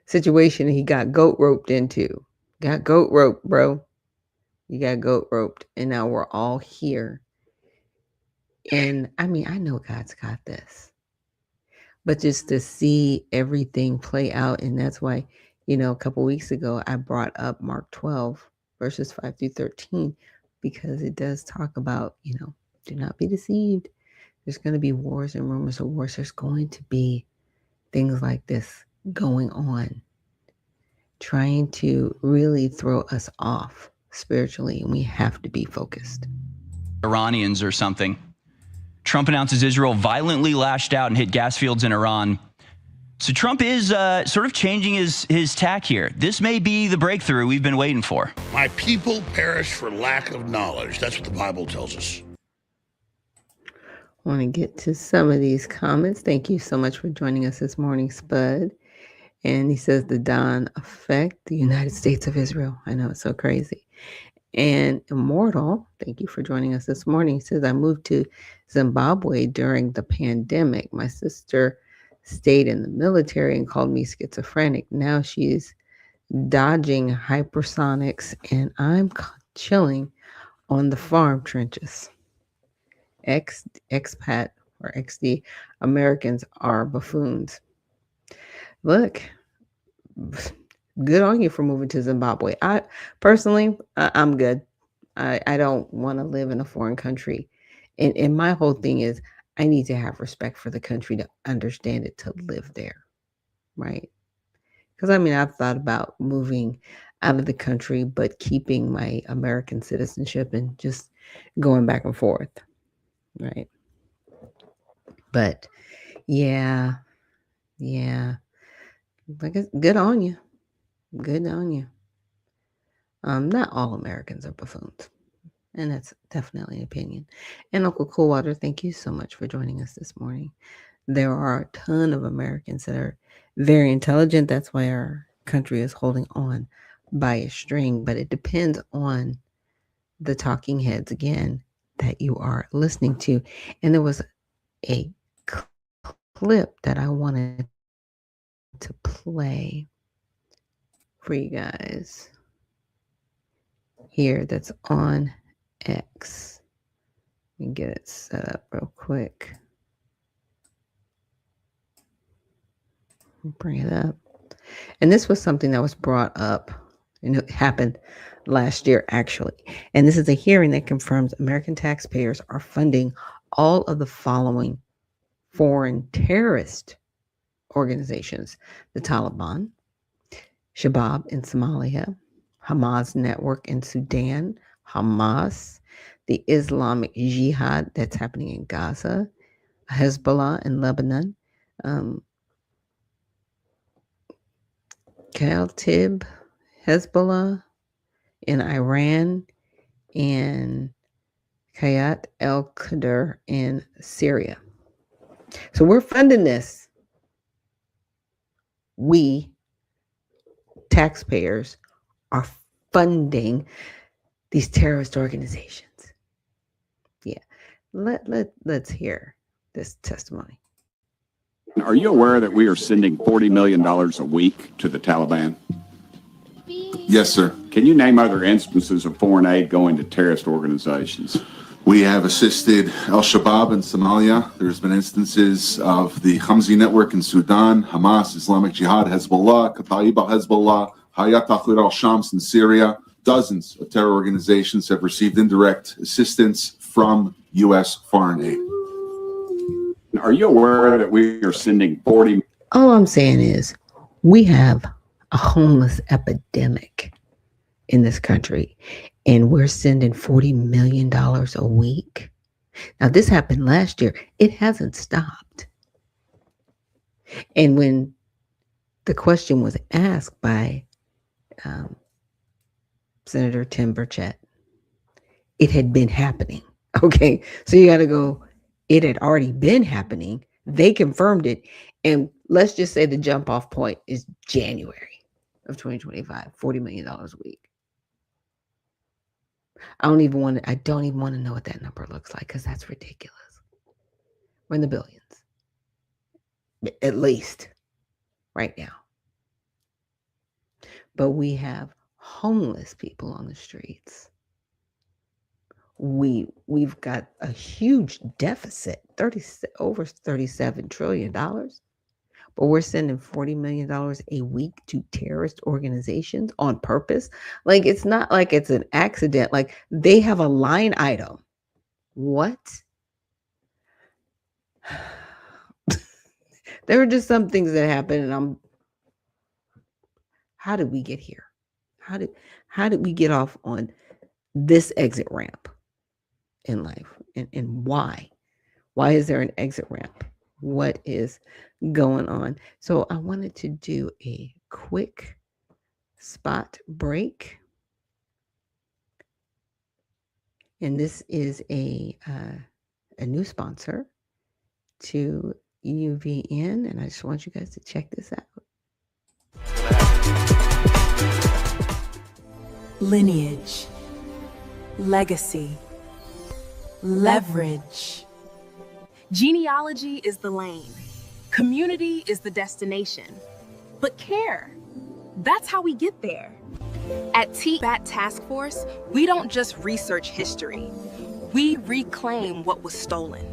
situation he got goat roped into. Got goat roped, bro. You got goat roped. And now we're all here. And I know God's got this. But just to see everything play out, and that's why, a couple weeks ago, I brought up Mark 12, verses 5 through 13, because it does talk about, do not be deceived. There's going to be wars and rumors of wars. There's going to be things like this going on, trying to really throw us off spiritually, and we have to be focused. Iranians or something. Trump announces Israel violently lashed out and hit gas fields in Iran. So Trump is sort of changing his tack here. This may be the breakthrough we've been waiting for. My people perish for lack of knowledge. That's what the Bible tells us. I want to get to some of these comments. Thank you so much for joining us this morning, Spud. And he says the Don effect, the United States of Israel. I know, it's so crazy. And Immortal, thank you for joining us this morning. He says, I moved to Zimbabwe during the pandemic. My sister stayed in the military and called me schizophrenic. Now she's dodging hypersonics and I'm chilling on the farm trenches. Expat or XD Americans are buffoons. Look, good on you for moving to Zimbabwe. I personally, I'm good. I don't want to live in a foreign country. And my whole thing is I need to have respect for the country to understand it, to live there. Right? Because I mean, I've thought about moving out of the country, but keeping my American citizenship and just going back and forth. Right? But yeah. Like, good on you. Good on you. Not all Americans are buffoons. And that's definitely an opinion. And Uncle Coolwater, thank you so much for joining us this morning. There are a ton of Americans that are very intelligent. That's why our country is holding on by a string. But it depends on the talking heads, again, that you are listening to. And there was a clip that I wanted to play for you guys here that's on X. Let me get it set up real quick. Bring it up. And this was something that was brought up, and it happened last year, actually. And this is a hearing that confirms American taxpayers are funding all of the following foreign terrorist organizations: the Taliban, Shabab in Somalia, Hamas Network in Sudan, Hamas, the Islamic Jihad that's happening in Gaza, Hezbollah in Lebanon, Kataib Hezbollah in Iran, and Hayat al-Qadr in Syria. So we're funding this. We, taxpayers, are funding these terrorist organizations. Yeah. Let's hear this testimony. Are you aware that we are sending $40 million a week to the Taliban? Yes, sir. Can you name other instances of foreign aid going to terrorist organizations? We have assisted al-Shabaab in Somalia. There's been instances of the Hamzi Network in Sudan, Hamas, Islamic Jihad, Hezbollah, Kataib al-Hezbollah, Hayat al-Shams in Syria. Dozens of terror organizations have received indirect assistance from U.S. foreign aid. Are you aware that we are sending 40? All I'm saying is we have a homeless epidemic in this country, and we're sending $40 million a week. Now, this happened last year. It hasn't stopped. And when the question was asked by Senator Tim Burchett, it had been happening. Okay, so you got to go, it had already been happening. They confirmed it. And let's just say the jump off point is January of 2025, $40 million a week. I don't even want to know what that number looks like, because that's ridiculous. We're in the billions, at least right now. But we have homeless people on the streets. We've got a huge deficit, over $37 trillion. But we're sending $40 million a week to terrorist organizations on purpose. Like, it's not like it's an accident. Like, they have a line item. What? There are just some things that happen, and how did we get here? How did we get off on this exit ramp in life? And why? Why is there an exit ramp? what is going on. So I wanted to do a quick spot break. And this is a new sponsor to UVN, and I just want you guys to check this out. Lineage, legacy, leverage. Genealogy is the lane. Community is the destination. But care, that's how we get there. At TBAT Task Force, we don't just research history. We reclaim what was stolen.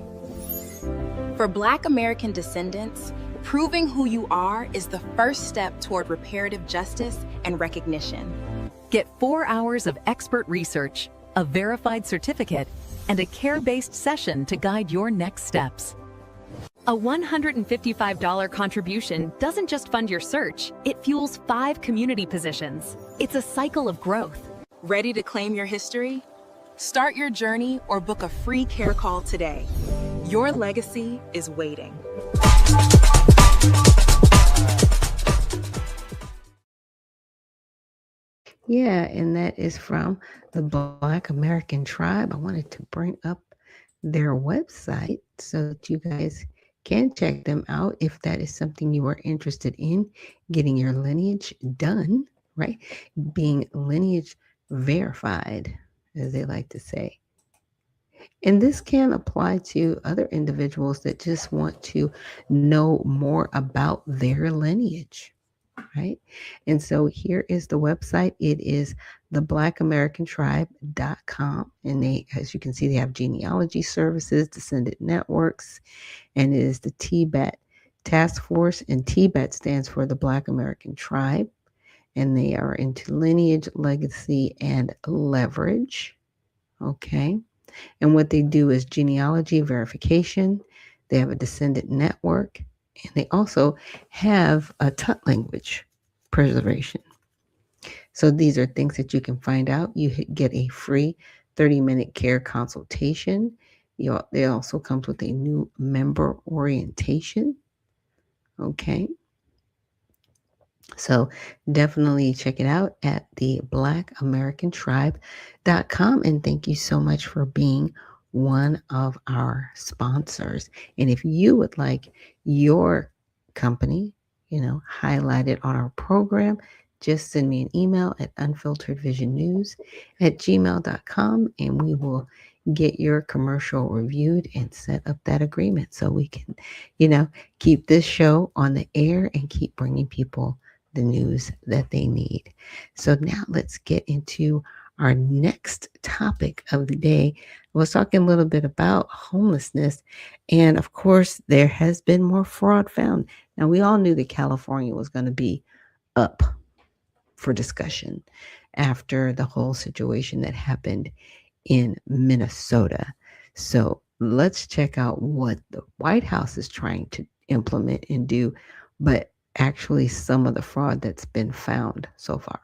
For Black American descendants, proving who you are is the first step toward reparative justice and recognition. Get 4 hours of expert research, a verified certificate, and a care-based session to guide your next steps. A $155 contribution doesn't just fund your search, it fuels 5 community positions. It's a cycle of growth. Ready to claim your history? Start your journey or book a free care call today. Your legacy is waiting. Yeah, and that is from the Black American Tribe. I wanted to bring up their website so that you guys can check them out if that is something you are interested in, getting your lineage done, right? Being lineage verified, as they like to say. And this can apply to other individuals that just want to know more about their lineage, right? And so here is the website. It is theblackamericantribe.com. And they, as you can see, they have genealogy services, descendant networks, and it is the TBAT Task Force. And TBAT stands for the Black American Tribe. And they are into lineage, legacy, and leverage. Okay. And what they do is genealogy verification. They have a descendant network. And they also have a Tut language preservation. So these are things that you can find out. You get a free 30-minute care consultation. They also comes with a new member orientation. Okay. So definitely check it out at the blackamericantribe.com. And thank you so much for being one of our sponsors. And if you would like your company, highlighted on our program, just send me an email at unfilteredvisionnews@gmail.com, and we will get your commercial reviewed and set up that agreement so we can, keep this show on the air and keep bringing people the news that they need. So now let's get into our next topic of the day. I was talking a little bit about homelessness, and of course, there has been more fraud found. Now, we all knew that California was going to be up for discussion after the whole situation that happened in Minnesota. So let's check out what the White House is trying to implement and do, but actually some of the fraud that's been found so far.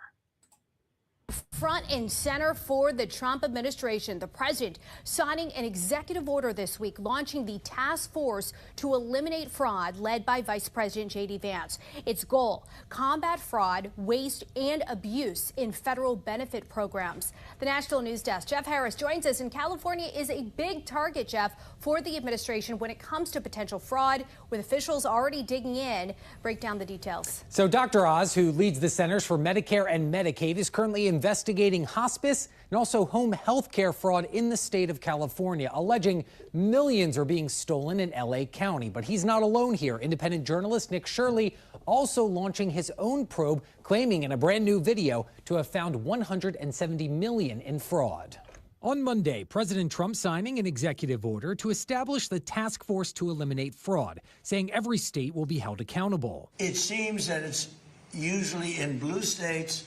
Front and center for the Trump administration, the president signing an executive order this week, launching the task force to eliminate fraud led by Vice President J.D. Vance. Its goal, combat fraud, waste, and abuse in federal benefit programs. The National News Desk, Jeff Harris joins us, and California is a big target, Jeff, for the administration when it comes to potential fraud, with officials already digging in. Break down the details. So Dr. Oz, who leads the Centers for Medicare and Medicaid, is currently investigating hospice and also home health care fraud in the state of California, alleging millions are being stolen in L.A. County. But he's not alone here. Independent journalist Nick Shirley also launching his own probe, claiming in a brand new video to have found $170 million in fraud. On Monday, President Trump signing an executive order to establish the task force to eliminate fraud, saying every state will be held accountable. It seems that it's usually in blue states.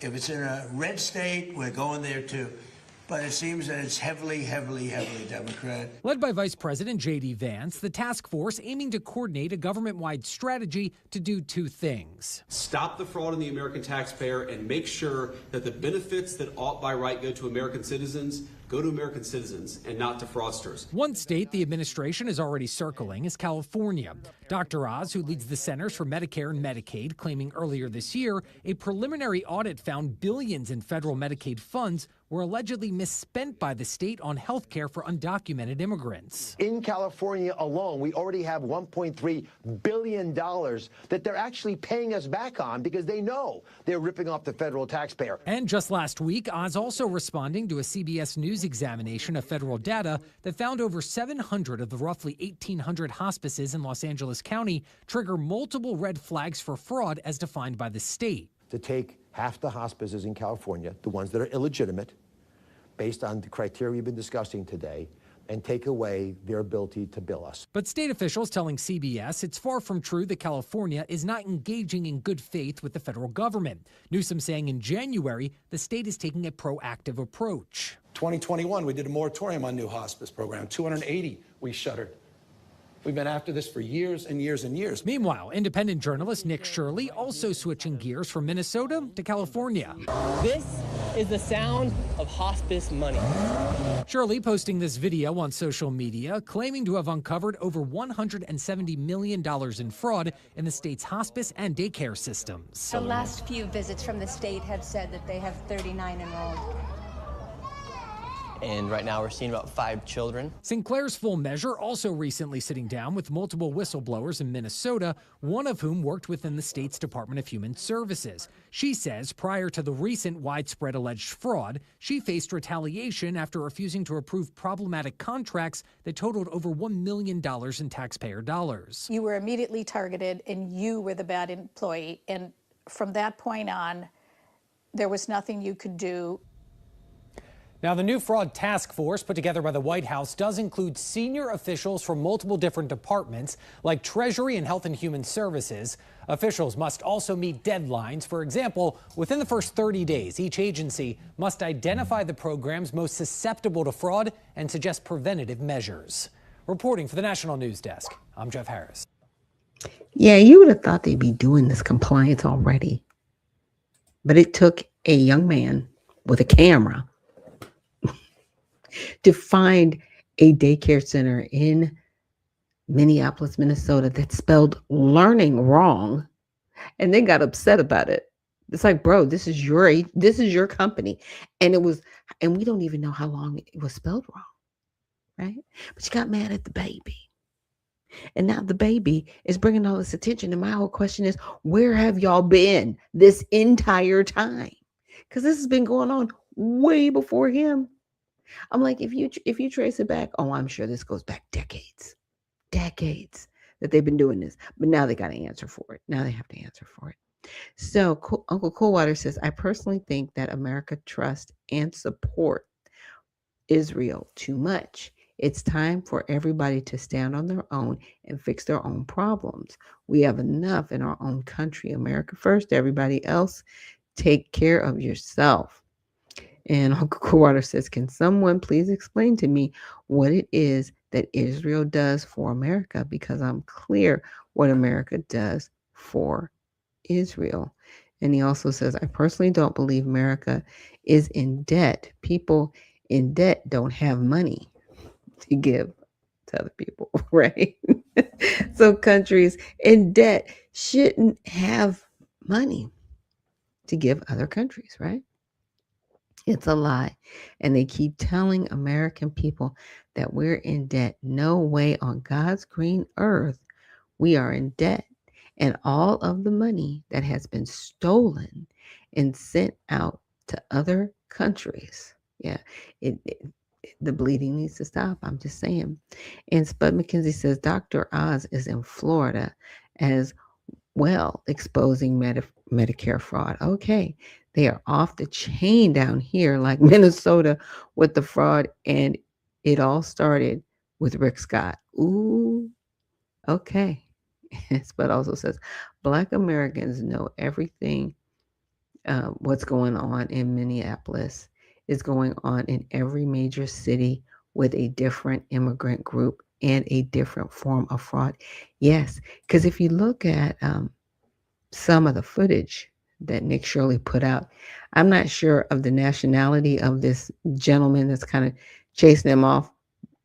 If it's in a red state, we're going there too. But it seems that it's heavily Democrat. Led by Vice President J.D. Vance, the task force aiming to coordinate a government-wide strategy to do two things. Stop the fraud in the American taxpayer and make sure that the benefits that ought by right go to American citizens go go to American citizens and not to fraudsters. One state the administration is already circling is California. Dr. Oz, who leads the Centers for Medicare and Medicaid, claiming earlier this year a preliminary audit found billions in federal Medicaid funds were allegedly misspent by the state on health care for undocumented immigrants. In California alone, we already have $1.3 billion that they're actually paying us back on because they know they're ripping off the federal taxpayer. And just last week, Oz also responding to a CBS News examination of federal data that found over 700 of the roughly 1,800 hospices in Los Angeles County trigger multiple red flags for fraud as defined by the state. To take half the hospices in California, the ones that are illegitimate, based on the criteria we've been discussing today, and take away their ability to bill us. But state officials telling CBS it's far from true that California is not engaging in good faith with the federal government. Newsom saying in January, the state is taking a proactive approach. 2021, we did a moratorium on new hospice program. 280 we shuttered. We've been after this for years and years and years. Meanwhile, independent journalist Nick Shirley also switching gears from Minnesota to California. This is the sound of hospice money. Shirley posting this video on social media, claiming to have uncovered over $170 million in fraud in the state's hospice and daycare systems. The last few visits from the state have said that they have 39 enrolled. And right now we're seeing about 5 children. Sinclair's Full Measure also recently sitting down with multiple whistleblowers in Minnesota, one of whom worked within the state's Department of Human Services. She says prior to the recent widespread alleged fraud, she faced retaliation after refusing to approve problematic contracts that totaled over $1 million in taxpayer dollars. You were immediately targeted and you were the bad employee. And from that point on, there was nothing you could do. Now, the new fraud task force put together by the White House does include senior officials from multiple different departments like Treasury and Health and Human Services. Officials must also meet deadlines. For example, within the first 30 days, each agency must identify the programs most susceptible to fraud and suggest preventative measures. Reporting for the National News Desk, I'm Jeff Harris. Yeah, you would have thought they'd be doing this compliance already. But it took a young man with a camera to find a daycare center in Minneapolis, Minnesota that spelled learning wrong, and they got upset about it. It's like, bro, this is your company, and we don't even know how long it was spelled wrong, right? But you got mad at the baby, and now the baby is bringing all this attention. And my whole question is, where have y'all been this entire time? Because this has been going on way before him. I'm like, if you trace it back, oh, I'm sure this goes back decades that they've been doing this. But now they got to answer for it. Now they have to answer for it. So Uncle Coolwater says, I personally think that America trusts and support Israel too much. It's time for everybody to stand on their own and fix their own problems. We have enough in our own country. America first, everybody else, take care of yourself. And Uncle Coolwater says, can someone please explain to me what it is that Israel does for America? Because I'm clear what America does for Israel. And he also says, I personally don't believe America is in debt. People in debt don't have money to give to other people, right? So countries in debt shouldn't have money to give other countries, right? It's a lie. And they keep telling American people that we're in debt. No way on God's green earth we are in debt. And all of the money that has been stolen and sent out to other countries. Yeah, the bleeding needs to stop. I'm just saying. And Spud McKenzie says Dr. Oz is in Florida as well, exposing Medicare fraud. Okay. They are off the chain down here, like Minnesota with the fraud. And it all started with Rick Scott. Ooh, okay. Spud also says, Black Americans know everything. What's going on in Minneapolis is going on in every major city with a different immigrant group and a different form of fraud. Yes, because if you look at some of the footage that Nick Shirley put out. I'm not sure of the nationality of this gentleman that's kind of chasing him off,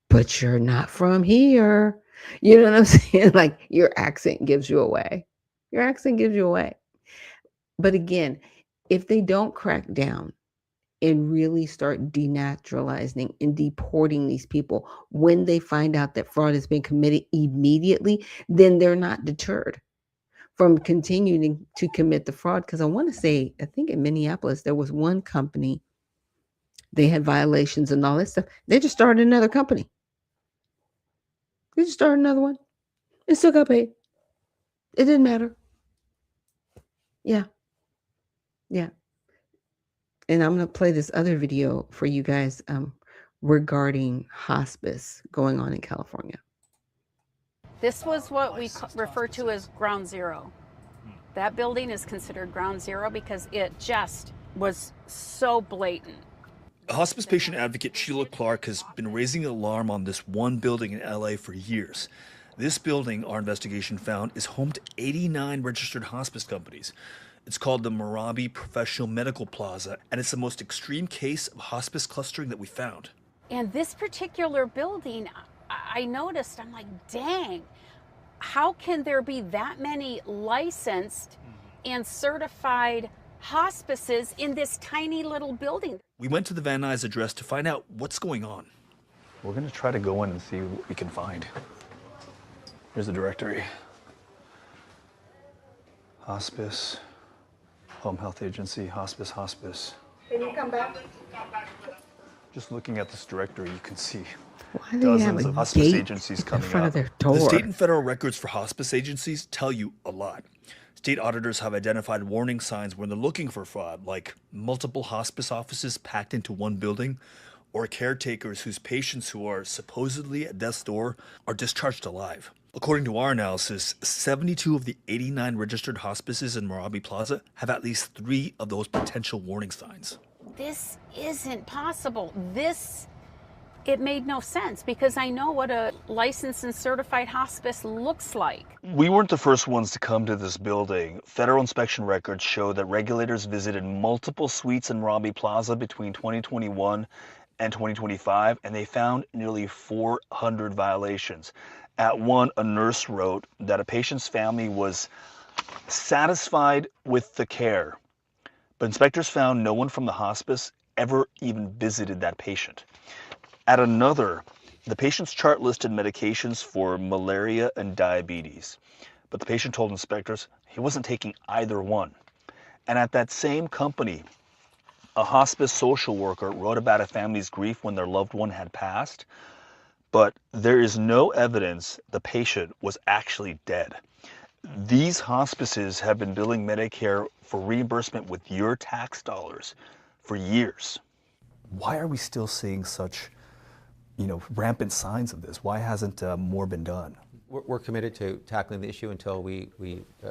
but you're not from here. You know what I'm saying? Like, your accent gives you away. Your accent gives you away. But again, if they don't crack down and really start denaturalizing and deporting these people when they find out that fraud has been committed immediately, then they're not deterred from continuing to commit the fraud. Because I want to say, I think in Minneapolis, there was one company, they had violations and all that stuff. They just started another company. They just started another one. It still got paid. It didn't matter. Yeah. Yeah. And I'm going to play this other video for you guys regarding hospice going on in California. This was what we refer to as ground zero. That building is considered ground zero because it just was so blatant. Hospice patient advocate Sheila Clark has been raising an alarm on this one building in LA for years. This building, our investigation found, is home to 89 registered hospice companies. It's called the Merabi Professional Medical Plaza, and it's the most extreme case of hospice clustering that we found. And this particular building, I noticed, I'm like, dang, how can there be that many licensed and certified hospices in this tiny little building? We went to the Van Nuys address to find out what's going on. We're going to try to go in and see what we can find. Here's the directory. Hospice, Home Health Agency, hospice. Can you come back? Just looking at this directory, you can see Why do they have dozens a of hospice gate agencies in coming front up. of their door? The state and federal records for hospice agencies tell you a lot. State auditors have identified warning signs when they're looking for fraud, like multiple hospice offices packed into one building, or caretakers whose patients who are supposedly at death's door are discharged alive. According to our analysis, 72 of the 89 registered hospices in Merabi Plaza have at least 3 of those potential warning signs. This isn't possible. It made no sense because I know what a licensed and certified hospice looks like. We weren't the first ones to come to this building. Federal inspection records show that regulators visited multiple suites in Merabi Plaza between 2021 and 2025, and they found nearly 400 violations. At one, a nurse wrote that a patient's family was satisfied with the care, but inspectors found no one from the hospice ever even visited that patient. At another, the patient's chart listed medications for malaria and diabetes, but the patient told inspectors he wasn't taking either one. And at that same company, a hospice social worker wrote about a family's grief when their loved one had passed, but there is no evidence the patient was actually dead. These hospices have been billing Medicare for reimbursement with your tax dollars for years. Why are we still seeing such, rampant signs of this? Why hasn't more been done? We're committed to tackling the issue until we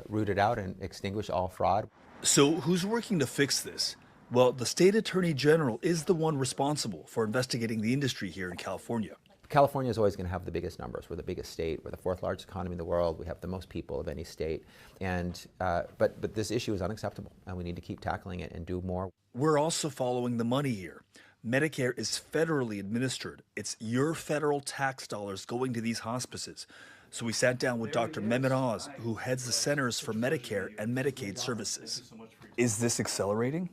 root it out and extinguish all fraud. So who's working to fix this? Well, the state attorney general is the one responsible for investigating the industry here in California. California is always going to have the biggest numbers. We're the biggest state. We're the 4th largest economy in the world. We have the most people of any state. And but this issue is unacceptable, and we need to keep tackling it and do more. We're also following the money here. Medicare is federally administered. It's your federal tax dollars going to these hospices. So we sat down with Dr. Mehmet Oz, who heads the Centers for Medicare and Medicaid Services. Is this accelerating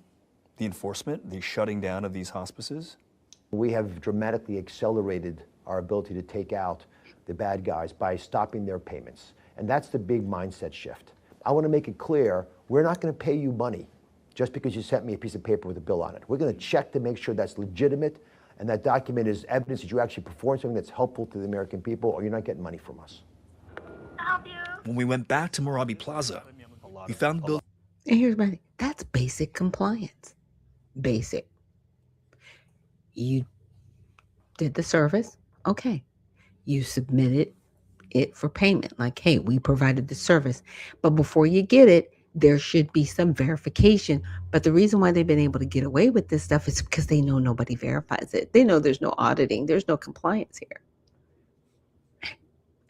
the enforcement, the shutting down of these hospices? We have dramatically accelerated our ability to take out the bad guys by stopping their payments. And that's the big mindset shift. I want to make it clear, we're not going to pay you money just because you sent me a piece of paper with a bill on it. We're going to check to make sure that's legitimate and that document is evidence that you actually performed something that's helpful to the American people, or you're not getting money from us. When we went back to Merabi Plaza, we found the building. And here's my thing. That's basic compliance. Basic. You did the service. Okay. You submitted it for payment. Like, hey, we provided the service. But before you get it, there should be some verification. But the reason why they've been able to get away with this stuff is because they know nobody verifies it. They know there's no auditing. There's no compliance here.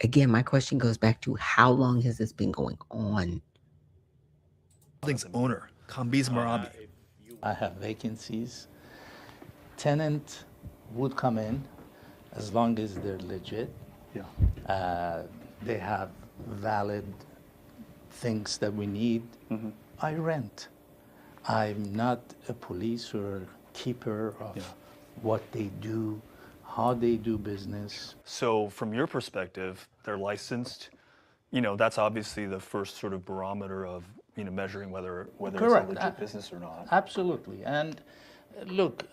Again, my question goes back to how long has this been going on? Building's owner, Kambiz Marabi. I have vacancies. Tenant would come in as long as they're legit. Yeah. They have valid things that we need. I rent. I'm not a police or keeper of what they do, how they do business. So from your perspective, they're licensed. You know, that's obviously the first sort of barometer of, you know, measuring whether Correct. it's a legit business or not. Absolutely. And look,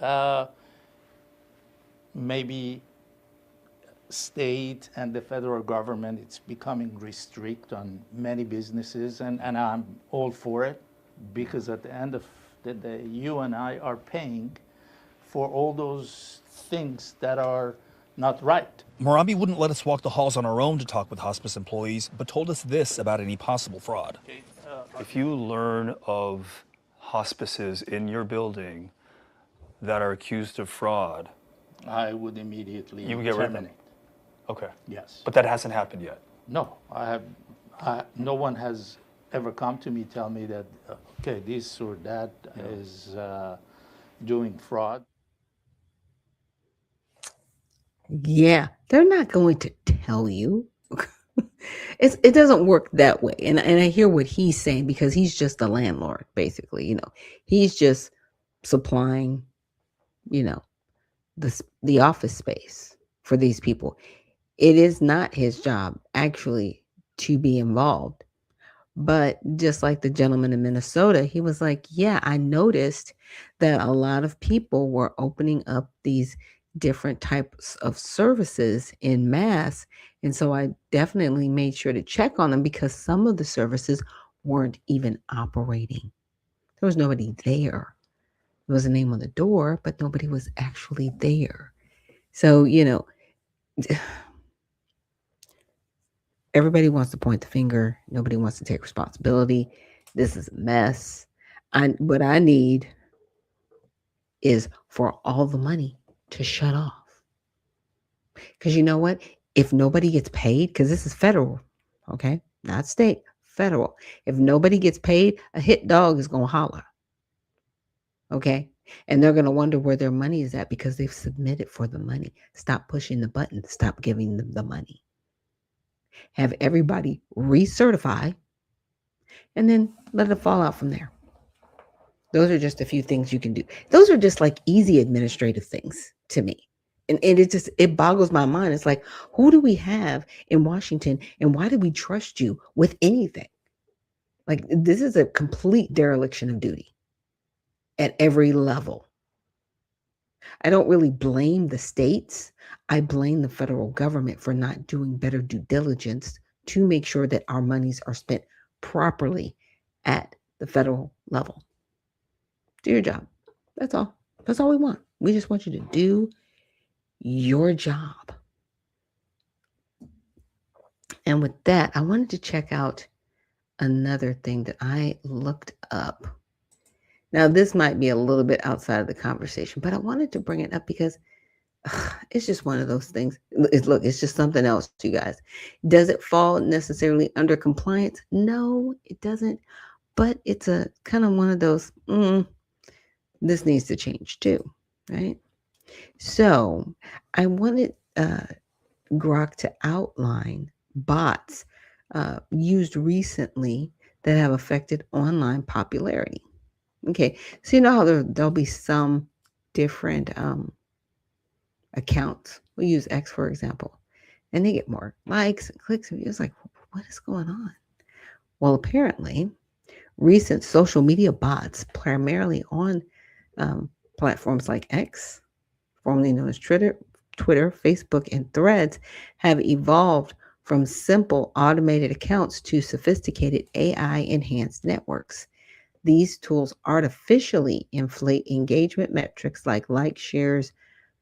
maybe state and the federal government, it's becoming restrict on many businesses, and I'm all for it, because at the end of the day, you and I are paying for all those things that are not right. Marabi wouldn't let us walk the halls on our own to talk with hospice employees, but told us this about any possible fraud. If you learn of hospices in your building that are accused of fraud, I would immediately you would get rid of them. terminate. Okay. Yes. But that hasn't happened yet. No, no one has ever come to me tell me that, okay, this or that is doing fraud. Yeah, they're not going to tell you. It doesn't work that way. And I hear what he's saying, because he's just a landlord, basically. You know, he's just supplying, you know, the office space for these people. It is not his job, actually, to be involved. But just like the gentleman in Minnesota, he was like, yeah, I noticed that a lot of people were opening up these different types of services in mass. And so I definitely made sure to check on them, because some of the services weren't even operating. There was nobody there. There was a name on the door, but nobody was actually there. So, you know, everybody wants to point the finger. Nobody wants to take responsibility. This is a mess. What I need is for all the money to shut off. Because you know what? If nobody gets paid, because this is federal, okay? Not state, federal. If nobody gets paid, a hit dog is going to holler. Okay? And they're going to wonder where their money is at, because they've submitted for the money. Stop pushing the button. Stop giving them the money. Have everybody recertify, and then let it fall out from there. Those are just a few things you can do. Those are just like easy administrative things to me. And it boggles my mind. It's like, who do we have in Washington, and why do we trust you with anything? Like, this is a complete dereliction of duty at every level. I don't really blame the states. I blame the federal government for not doing better due diligence to make sure that our monies are spent properly at the federal level. Do your job. That's all. That's all we want. We just want you to do your job. And with that, I wanted to check out another thing that I looked up. Now, this might be a little bit outside of the conversation, but I wanted to bring it up because it's just one of those things. It's just something else, you guys. Does it fall necessarily under compliance? No, it doesn't. But it's a kind of one of those, this needs to change too, right? So I wanted Grok to outline bots used recently that have affected online popularity. Okay, so you know how there'll be some different accounts. We use X, for example, and they get more likes and clicks. And it's like, what is going on? Well, apparently, recent social media bots, primarily on platforms like X, formerly known as Twitter, Facebook, and Threads, have evolved from simple automated accounts to sophisticated AI-enhanced networks. These tools artificially inflate engagement metrics like likes, shares,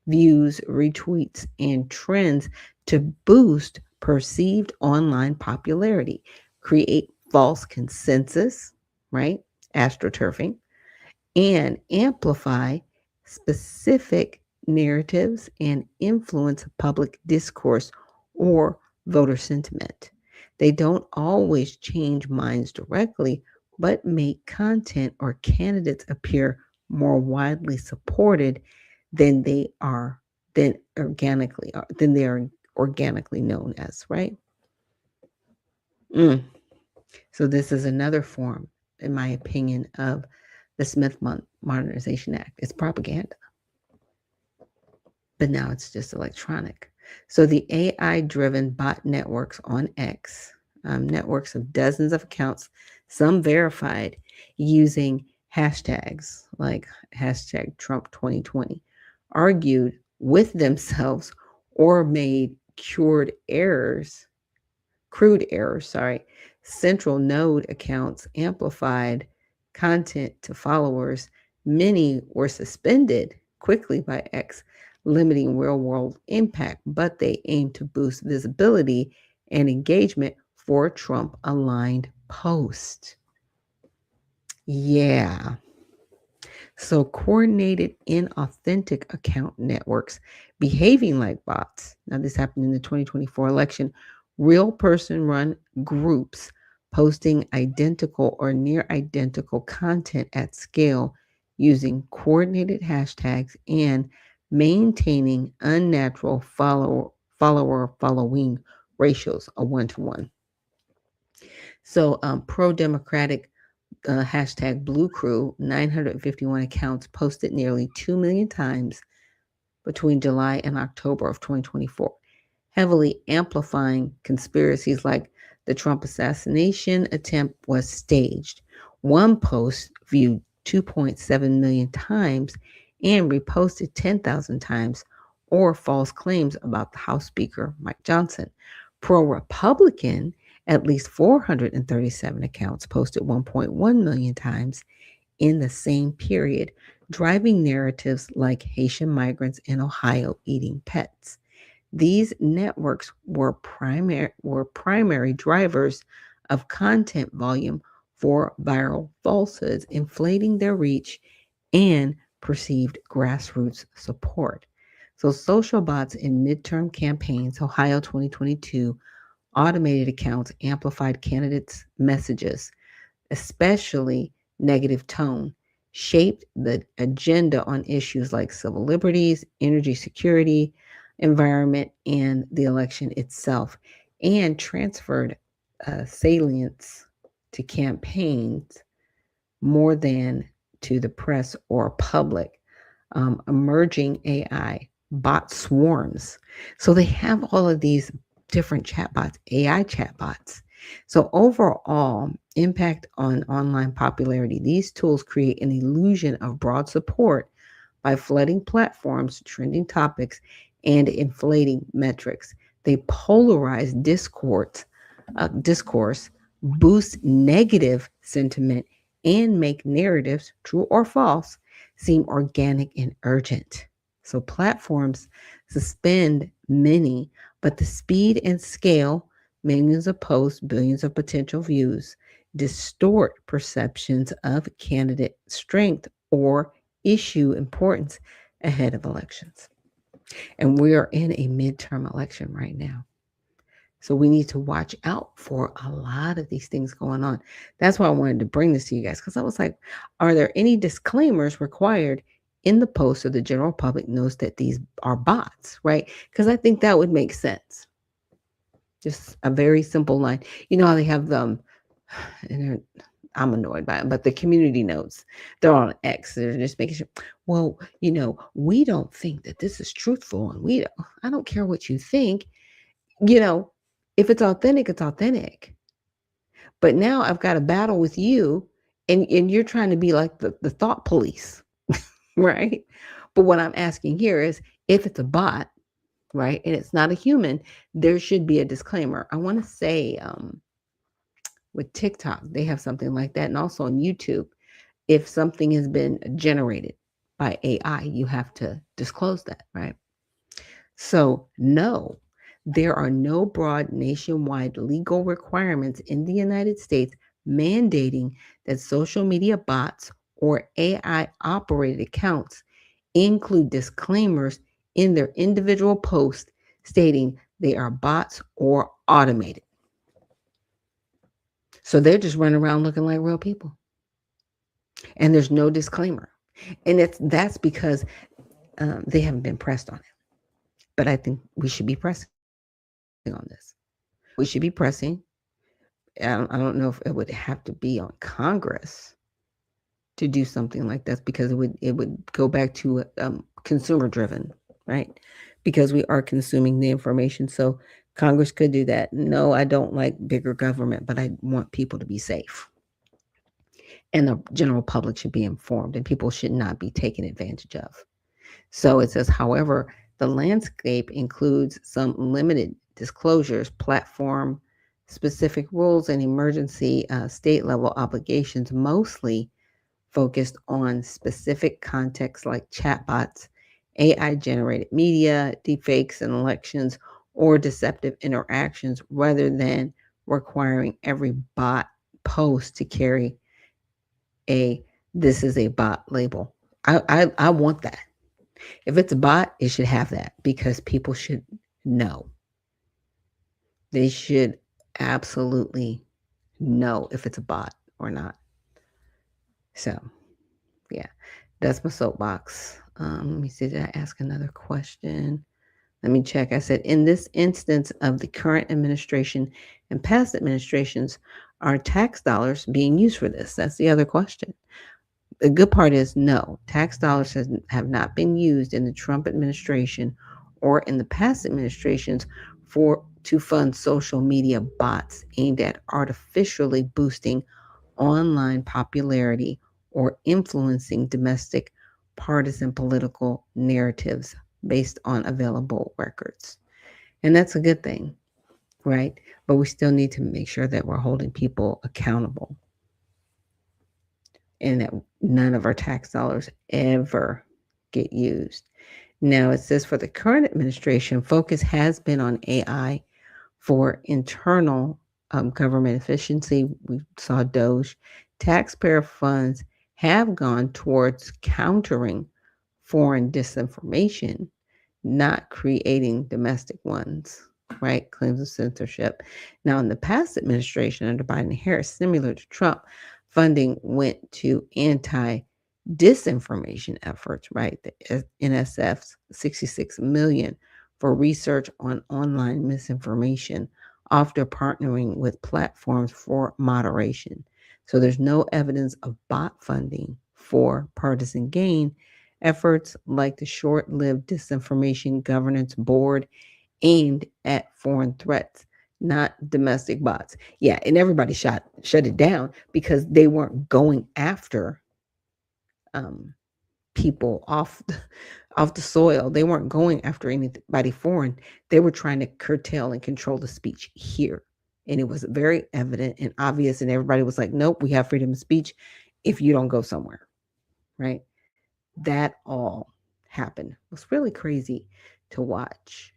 views, retweets, and trends to boost perceived online popularity, create false consensus, right? Astroturfing, and amplify specific narratives and influence public discourse or voter sentiment. They don't always change minds directly, but make content or candidates appear more widely supported than they are organically known as, right? So this is another form, in my opinion, of the Smith Modernization Act. It's propaganda, but now it's just electronic. So the AI-driven bot networks on X, networks of dozens of accounts, some verified, using hashtags like hashtag Trump 2020, argued with themselves or made crude errors, central node accounts amplified content to followers. Many were suspended quickly by X, limiting real-world impact, but they aim to boost visibility and engagement for Trump-aligned posts. Yeah. So coordinated inauthentic account networks behaving like bots. Now, this happened in the 2024 election. Real person-run groups posting identical or near identical content at scale using coordinated hashtags and maintaining unnatural follower-following ratios, a 1-to-1. So pro-democratic hashtag Blue Crew, 951 accounts posted nearly 2 million times between July and October of 2024, heavily amplifying conspiracies like the Trump assassination attempt was staged. One post viewed 2.7 million times and reposted 10,000 times, or false claims about the House Speaker, Mike Johnson. Pro-Republican, at least 437 accounts posted 1.1 million times in the same period, driving narratives like Haitian migrants in Ohio eating pets. These networks were primary drivers of content volume for viral falsehoods, inflating their reach and perceived grassroots support. So social bots in midterm campaigns, Ohio 2022, automated accounts amplified candidates' messages, especially negative tone, shaped the agenda on issues like civil liberties, energy security, environment, and the election itself, and transferred salience to campaigns more than to the press or public. Emerging AI bot swarms. So they have all of these different chatbots, AI chatbots. So overall, impact on online popularity. These tools create an illusion of broad support by flooding platforms, trending topics, and inflating metrics. They polarize discourse, boost negative sentiment, and make narratives, true or false, seem organic and urgent. So platforms suspend many, but the speed and scale, millions of posts, billions of potential views, distort perceptions of candidate strength or issue importance ahead of elections. And we are in a midterm election right now. So we need to watch out for a lot of these things going on. That's why I wanted to bring this to you guys, because I was like, are there any disclaimers required in the post so the general public knows that these are bots, right? Because I think that would make sense. Just a very simple line. You know how they have them, and I'm annoyed by them, but the community notes, they're on X. They're just making sure, well, we don't think that this is truthful, and I don't care what you think. If it's authentic, it's authentic. But now I've got a battle with you, and you're trying to be like the thought police, right? But what I'm asking here is, if it's a bot, right, and it's not a human, there should be a disclaimer. I want to say with TikTok, they have something like that, and also on YouTube, if something has been generated by AI, you have to disclose that, right? So no, there are no broad nationwide legal requirements in the United States mandating that social media bots or AI-operated accounts include disclaimers in their individual posts stating they are bots or automated. So they're just running around looking like real people. And there's no disclaimer. And that's because they haven't been pressed on it. But I think we should be pressing on this. We should be pressing. I don't know if it would have to be on Congress to do something like this, because it would go back to consumer driven, right? Because we are consuming the information. So Congress could do that. No, I don't like bigger government, but I want people to be safe. And the general public should be informed, and people should not be taken advantage of. So it says, however, the landscape includes some limited disclosures, platform specific rules, and emergency state level obligations, mostly focused on specific contexts like chatbots, AI generated media, deepfakes in elections, or deceptive interactions, rather than requiring every bot post to carry this is a bot label. I want that. If it's a bot, it should have that, because people should know. They should absolutely know if it's a bot or not. So, yeah, that's my soapbox. Let me see, did I ask another question? Let me check. I said, in this instance of the current administration and past administrations, are tax dollars being used for this? That's the other question. The good part is no, tax dollars have not been used in the Trump administration or in the past administrations to fund social media bots aimed at artificially boosting online popularity or influencing domestic partisan political narratives based on available records. And that's a good thing, right? But we still need to make sure that we're holding people accountable, and that none of our tax dollars ever get used. Now, it says for the current administration, focus has been on AI for internal government efficiency. We saw Doge. Taxpayer funds have gone towards countering foreign disinformation, not creating domestic ones, right? Claims of censorship. Now, in the past administration under Biden and Harris, similar to Trump, funding went to anti-disinformation efforts, right? The NSF's $66 million for research on online misinformation, after partnering with platforms for moderation. So there's no evidence of bot funding for partisan gain. Efforts like the short-lived Disinformation Governance Board aimed at foreign threats, not domestic bots. Yeah, and everybody shut it down because they weren't going after people off the soil. They weren't going after anybody foreign. They were trying to curtail and control the speech here. And it was very evident and obvious, and everybody was like, nope, we have freedom of speech if you don't go somewhere, right? That all happened. It was really crazy to watch.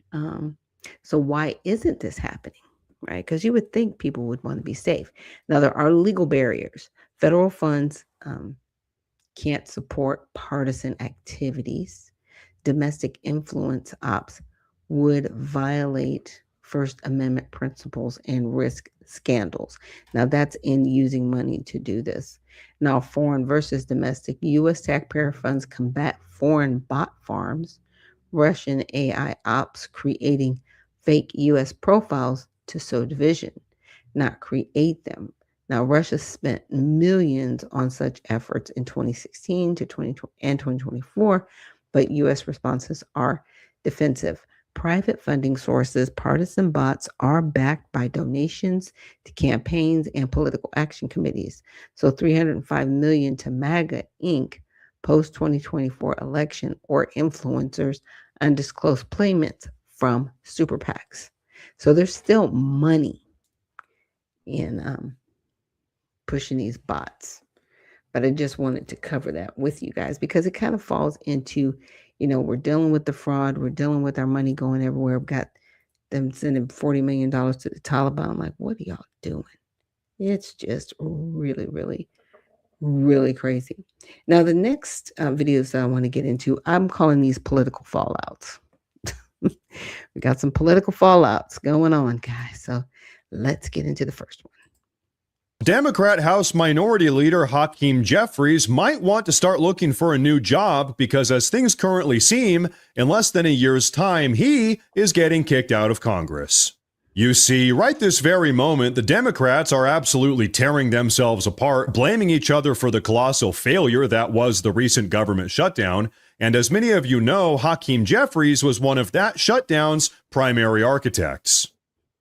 So why isn't this happening, right? Because you would think people would want to be safe. Now, there are legal barriers. Federal funds can't support partisan activities. Domestic influence ops would violate First Amendment principles and risk scandals. Now, that's in using money to do this. Now, foreign versus domestic, U.S. taxpayer funds combat foreign bot farms, Russian AI ops creating fake U.S. profiles to sow division, not create them. Now, Russia spent millions on such efforts in 2016 to 2020 and 2024, but U.S. responses are defensive. Private funding sources, partisan bots, are backed by donations to campaigns and political action committees. So $305 million to MAGA Inc. post-2024 election, or influencers, undisclosed payments from super PACs. So there's still money in pushing these bots. But I just wanted to cover that with you guys because it kind of falls into, we're dealing with the fraud. We're dealing with our money going everywhere. We've got them sending $40 million to the Taliban. I'm like, what are y'all doing? It's just really, really, really crazy. Now, the next videos that I want to get into, I'm calling these political fallouts. We got some political fallouts going on, guys. So let's get into the first one. Democrat House Minority Leader Hakeem Jeffries might want to start looking for a new job because, as things currently seem, in less than a year's time, he is getting kicked out of Congress. You see, right this very moment, the Democrats are absolutely tearing themselves apart, blaming each other for the colossal failure that was the recent government shutdown. And as many of you know, Hakeem Jeffries was one of that shutdown's primary architects.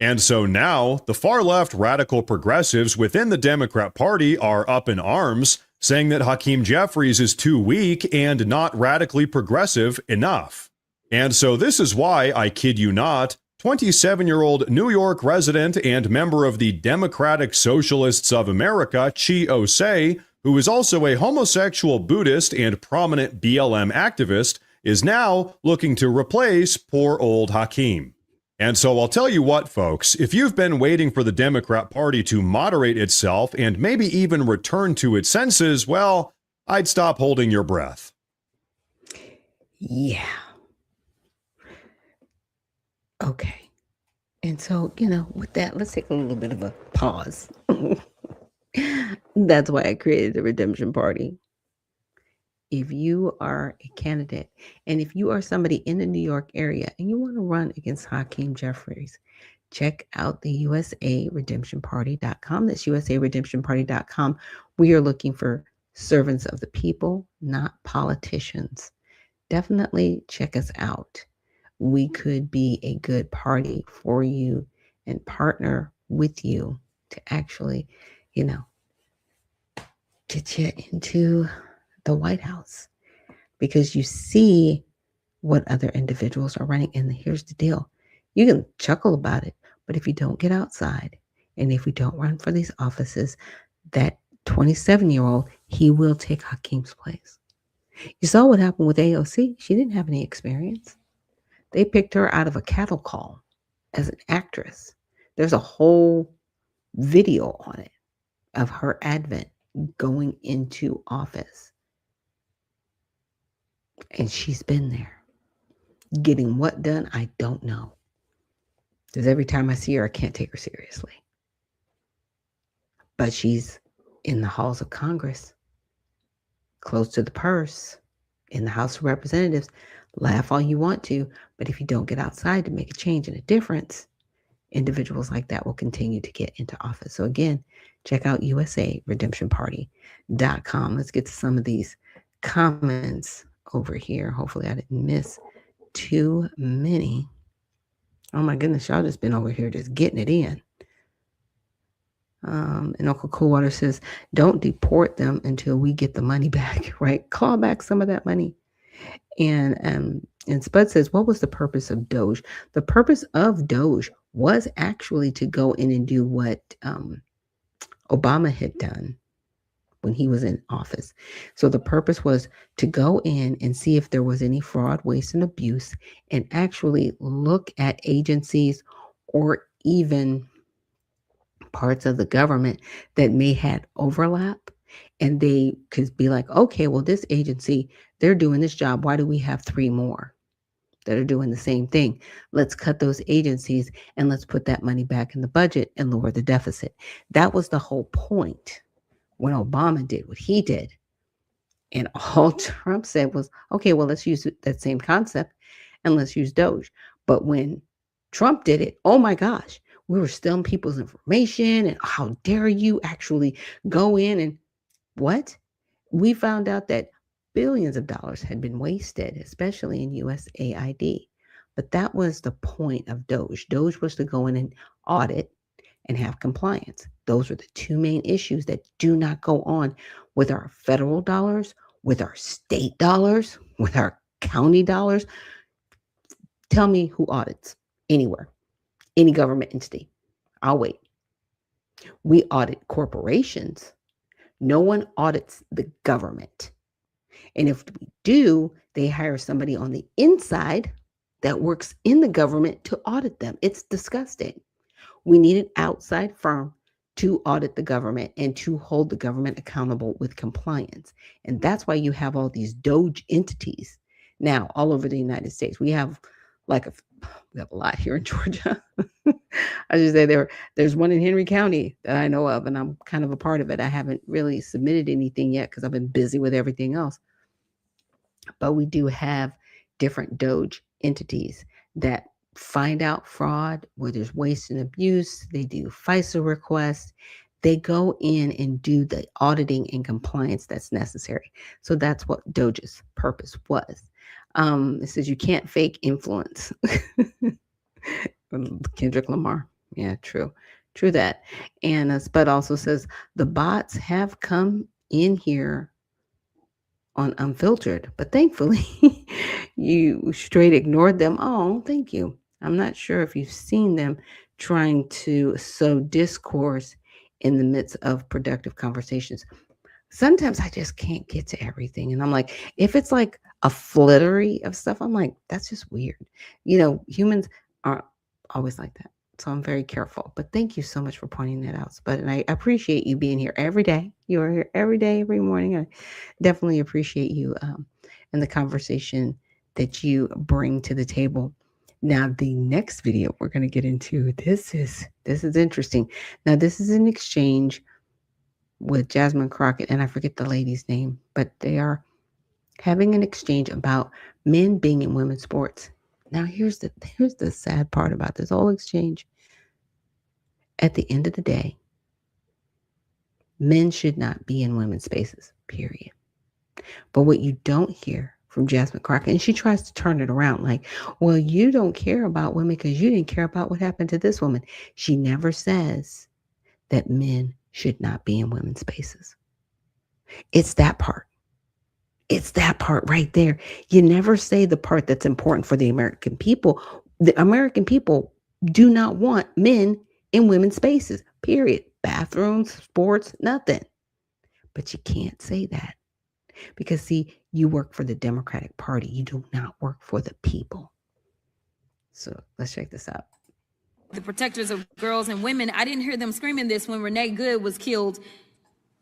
And so now, the far-left radical progressives within the Democrat Party are up in arms, saying that Hakeem Jeffries is too weak and not radically progressive enough. And so this is why, I kid you not, 27-year-old New York resident and member of the Democratic Socialists of America, Chi Osei, who is also a homosexual Buddhist and prominent BLM activist, is now looking to replace poor old Hakeem. And so I'll tell you what, folks, if you've been waiting for the Democrat Party to moderate itself and maybe even return to its senses, well, I'd stop holding your breath. Yeah. Okay. And so, with that, let's take a little bit of a pause. That's why I created the Redemption Party. If you are a candidate and if you are somebody in the New York area and you want to run against Hakeem Jeffries, check out the USARedemptionParty.com. That's USARedemptionParty.com. We are looking for servants of the people, not politicians. Definitely check us out. We could be a good party for you and partner with you to actually, get you into the White House, because you see what other individuals are running. And here's the deal. You can chuckle about it, but if you don't get outside and if we don't run for these offices, that 27-year-old, he will take Hakeem's place. You saw what happened with AOC. She didn't have any experience. They picked her out of a cattle call as an actress. There's a whole video on it of her advent going into office. And she's been there. Getting what done, I don't know. Because every time I see her, I can't take her seriously. But she's in the halls of Congress, close to the purse, in the House of Representatives. Laugh all you want to, but if you don't get outside to make a change and a difference, individuals like that will continue to get into office. So again, check out USARedemptionParty.com. Let's get to some of these comments over here. Hopefully I didn't miss too many. Oh my goodness, y'all just been over here just getting it in. And Uncle Coolwater says, don't deport them until we get the money back, right? Claw back some of that money. And Spud says, what was the purpose of Doge? The purpose of Doge was actually to go in and do what Obama had done when he was in office. So the purpose was to go in and see if there was any fraud, waste, and abuse, and actually look at agencies or even parts of the government that may had overlap. And they could be like, okay, well, this agency, they're doing this job. Why do we have 3 more that are doing the same thing? Let's cut those agencies and let's put that money back in the budget and lower the deficit. That was the whole point when Obama did what he did. And all Trump said was, okay, well, let's use that same concept and let's use Doge. But when Trump did it, oh my gosh, we were stealing people's information and how dare you actually go in and what? We found out that billions of dollars had been wasted, especially in USAID. But that was the point of Doge. Doge was to go in and audit and have compliance. Those are the 2 main issues that do not go on with our federal dollars, with our state dollars, with our county dollars. Tell me who audits anywhere, any government entity. I'll wait. We audit corporations. No one audits the government. And if we do, they hire somebody on the inside that works in the government to audit them. It's disgusting. We need an outside firm to audit the government and to hold the government accountable with compliance. And that's why you have all these Doge entities now all over the United States. We have like We have a lot here in Georgia. I should say there's one in Henry County that I know of, and I'm kind of a part of it. I haven't really submitted anything yet because I've been busy with everything else. But we do have different DOJ entities that find out fraud, where there's waste and abuse. They do FISA requests. They go in and do the auditing and compliance that's necessary. So that's what DOJ's purpose was. It says you can't fake influence. Kendrick Lamar. Yeah, true that. And Spud also says the bots have come in here on Unfiltered, but thankfully you straight ignored them. Oh, thank you. I'm not sure if you've seen them trying to sow discourse in the midst of productive conversations. Sometimes I just can't get to everything. And I'm like, if it's like a flittery of stuff, I'm like, that's just weird. Humans are always like that. So I'm very careful. But thank you so much for pointing that out, Spud. And I appreciate you being here every day. You are here every day, every morning. I definitely appreciate you and the conversation that you bring to the table. Now, the next video we're going to get into, this is interesting. Now, this is an exchange with Jasmine Crockett, and I forget the lady's name, but they are having an exchange about men being in women's sports. Now, here's the sad part about this whole exchange. At the end of the day, men should not be in women's spaces, period. But what you don't hear from Jasmine Crockett, and she tries to turn it around like, well, you don't care about women because you didn't care about what happened to this woman. She never says that men should not be in women's spaces. It's that part. It's that part right there. You never say the part that's important for the American people. The American people do not want men in women's spaces, period. Bathrooms, sports, nothing. But you can't say that because, see, you work for the Democratic Party. You do not work for the people. So let's check this out. The protectors of girls and women, I didn't hear them screaming this when Renee Good was killed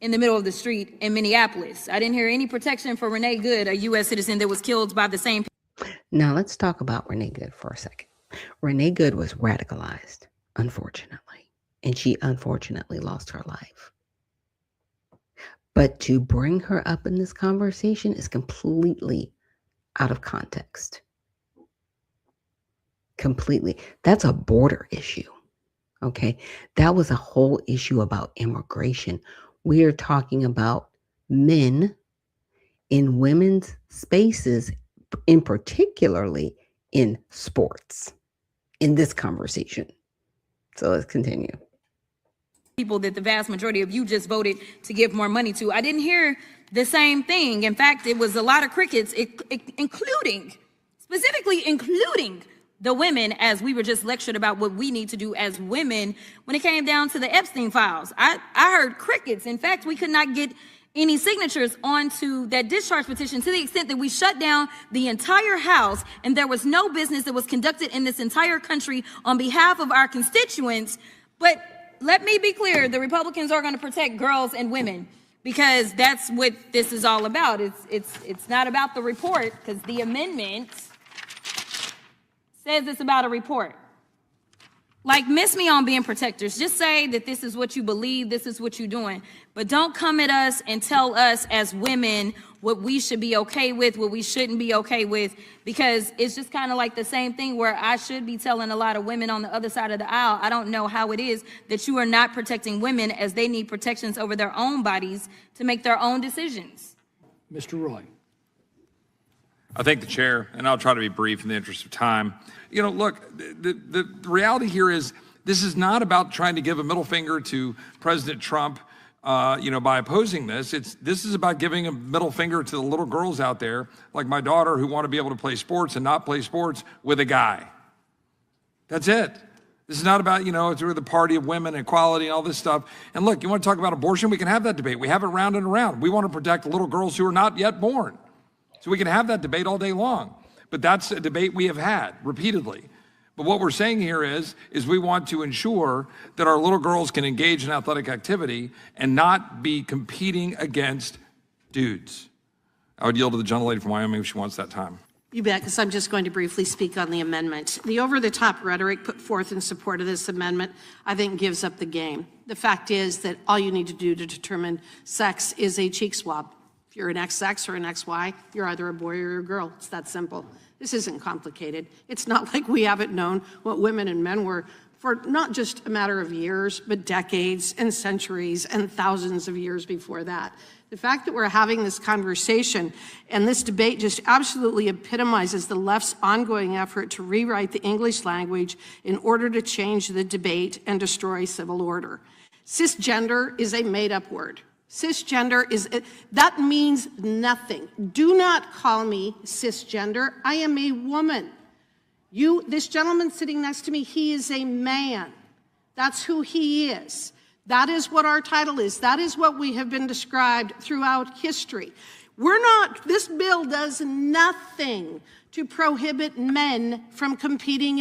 in the middle of the street in Minneapolis. I didn't hear any protection for Renee Good, a U.S. citizen that was killed by the same people. Now let's talk about Renee Good for a second. Renee Good was radicalized, unfortunately, and she unfortunately lost her life. But to bring her up in this conversation is completely out of context. Completely. That's a border issue. Okay. That was a whole issue about immigration. We are talking about men in women's spaces, in particularly in sports, in this conversation. So let's continue. People that the vast majority of you just voted to give more money to. I didn't hear the same thing. In fact, it was a lot of crickets, specifically including the women, as we were just lectured about what we need to do as women when it came down to the Epstein files. I heard crickets. In fact, we could not get any signatures onto that discharge petition to the extent that we shut down the entire House, and there was no business that was conducted in this entire country on behalf of our constituents. But let me be clear, the Republicans are going to protect girls and women because that's what this is all about. It's not about the report, because the amendment says it's about a report. Like, miss me on being protectors. Just say that this is what you believe, this is what you're doing. But don't come at us and tell us as women what we should be okay with, what we shouldn't be okay with, because it's just kind of like the same thing where I should be telling a lot of women on the other side of the aisle, I don't know how it is that you are not protecting women as they need protections over their own bodies to make their own decisions. Mr. Roy. I thank the chair, and I'll try to be brief in the interest of time. You know, look, the reality here is this is not about trying to give a middle finger to President Trump, by opposing this. This is about giving a middle finger to the little girls out there, like my daughter, who want to be able to play sports and not play sports with a guy. That's it. This is not about, it's the party of women, equality, and all this stuff. And look, you want to talk about abortion? We can have that debate. We have it round and around. We want to protect the little girls who are not yet born. So we can have that debate all day long. But that's a debate we have had repeatedly. But what we're saying here is we want to ensure that our little girls can engage in athletic activity and not be competing against dudes. I would yield to the gentlelady from Wyoming if she wants that time. You bet, because I'm just going to briefly speak on the amendment. The over-the-top rhetoric put forth in support of this amendment, I think, gives up the game. The fact is that all you need to do to determine sex is a cheek swab. If you're an XX or an XY, you're either a boy or a girl. It's that simple. This isn't complicated. It's not like we haven't known what women and men were for not just a matter of years, but decades and centuries and thousands of years before that. The fact that we're having this conversation and this debate just absolutely epitomizes the left's ongoing effort to rewrite the English language in order to change the debate and destroy civil order. Cisgender is a made-up word. Cisgender that means nothing. Do not call me cisgender. I am a woman. This gentleman sitting next to me, he is a man. That's who he is. That is what our title is. That is what we have been described throughout history. This bill does nothing to prohibit men from competing.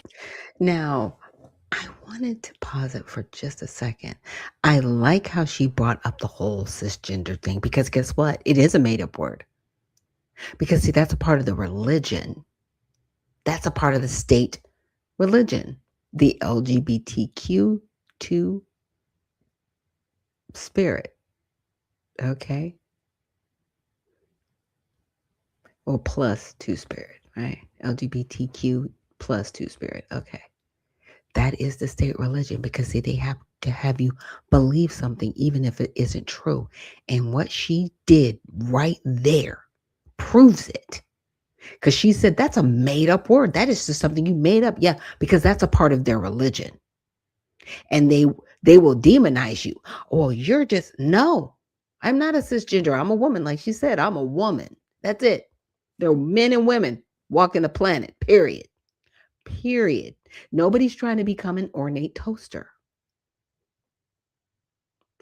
Now, I wanted to pause it for just a second. I like how she brought up the whole cisgender thing, because guess what? It is a made-up word. Because, see, that's a part of the religion. That's a part of the state religion. The LGBTQ2 spirit. Okay? Or plus 2 spirit, right? LGBTQ plus 2 spirit. Okay. That is the state religion, because see, they have to have you believe something even if it isn't true. And what she did right there proves it. Because she said that's a made-up word. That is just something you made up. Yeah, because that's a part of their religion. And they will demonize you. Oh, you're just, no, I'm not a cisgender. I'm a woman. Like she said, I'm a woman. That's it. There are men and women walking the planet, period. Period. Nobody's trying to become an ornate toaster.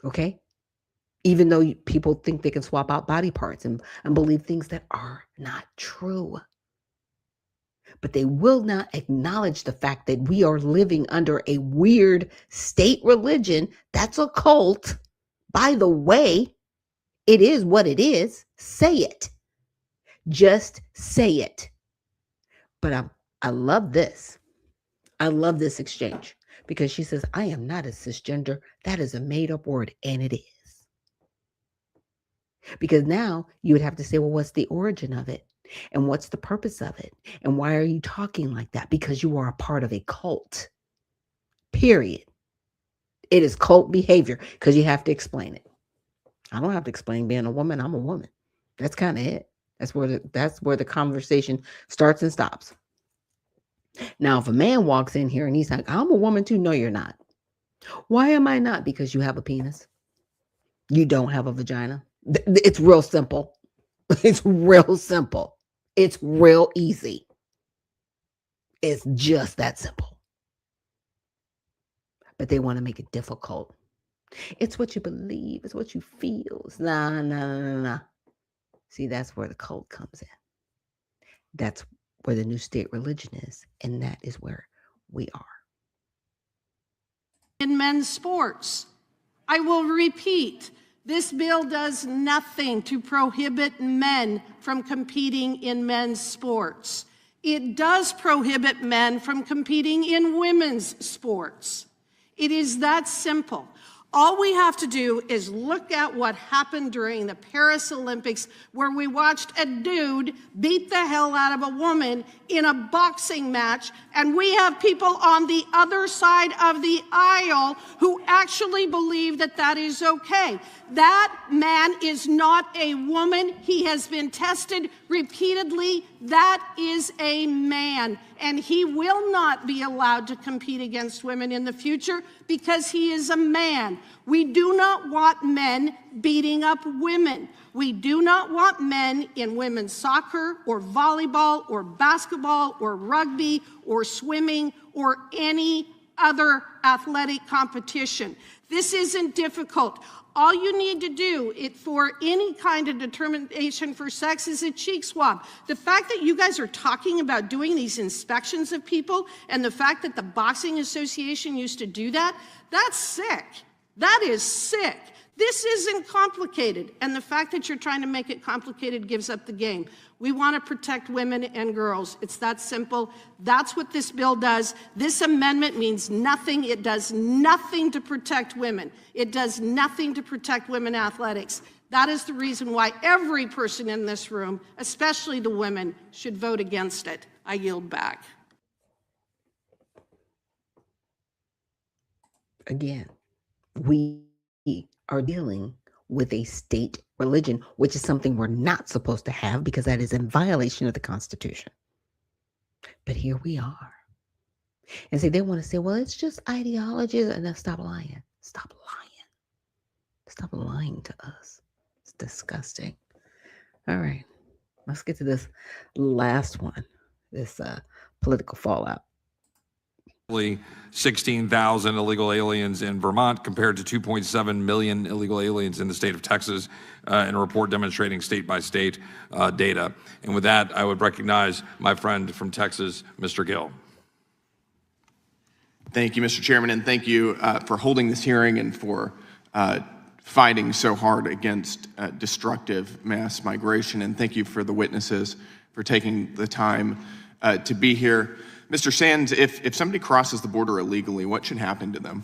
Okay? Even though people think they can swap out body parts and believe things that are not true. But they will not acknowledge the fact that we are living under a weird state religion that's a cult. By the way, it is what it is. Say it. Just say it. But I love this. I love this exchange, because she says, I am not a cisgender. That is a made-up word, and it is. Because now you would have to say, well, what's the origin of it? And what's the purpose of it? And why are you talking like that? Because you are a part of a cult. Period. It is cult behavior, because you have to explain it. I don't have to explain being a woman. I'm a woman. That's kind of it. That's where the conversation starts and stops. Now, if a man walks in here and he's like, I'm a woman too. No, you're not. Why am I not? Because you have a penis. You don't have a vagina. It's real simple. It's real simple. It's real easy. It's just that simple. But they want to make it difficult. It's what you believe. It's what you feel. It's nah. See, that's where the cult comes in. That's where the new state religion is. And that is where we are. In men's sports, I will repeat, this bill does nothing to prohibit men from competing in men's sports. It does prohibit men from competing in women's sports. It is that simple. All we have to do is look at what happened during the Paris Olympics, where we watched a dude beat the hell out of a woman in a boxing match, and we have people on the other side of the aisle who actually believe that that is okay. That man is not a woman. He has been tested repeatedly. That is a man, and he will not be allowed to compete against women in the future because he is a man. We do not want men beating up women. We do not want men in women's soccer or volleyball or basketball or rugby or swimming or any other athletic competition. This isn't difficult. All you need to do for any kind of determination for sex is a cheek swab. The fact that you guys are talking about doing these inspections of people, and the fact that the Boxing Association used to do that, that's sick. That is sick. This isn't complicated, and the fact that you're trying to make it complicated gives up the game. We want to protect women and girls. It's that simple. That's what this bill does. This amendment means nothing. It does nothing to protect women. It does nothing to protect women athletics. That is the reason why every person in this room, especially the women, should vote against it. I yield back. Again, we are dealing with a state religion, which is something we're not supposed to have because that is in violation of the Constitution. But here we are. And see, they want to say, well, it's just ideologies. And then stop lying. Stop lying. Stop lying to us. It's disgusting. All right. Let's get to this last one, this political fallout. 16,000 illegal aliens in Vermont compared to 2.7 million illegal aliens in the state of Texas in a report demonstrating state-by-state data. And with that, I would recognize my friend from Texas, Mr. Gill. Thank you, Mr. Chairman, and thank you for holding this hearing and for fighting so hard against destructive mass migration. And thank you for the witnesses for taking the time to be here. Mr. Sands, if somebody crosses the border illegally, what should happen to them?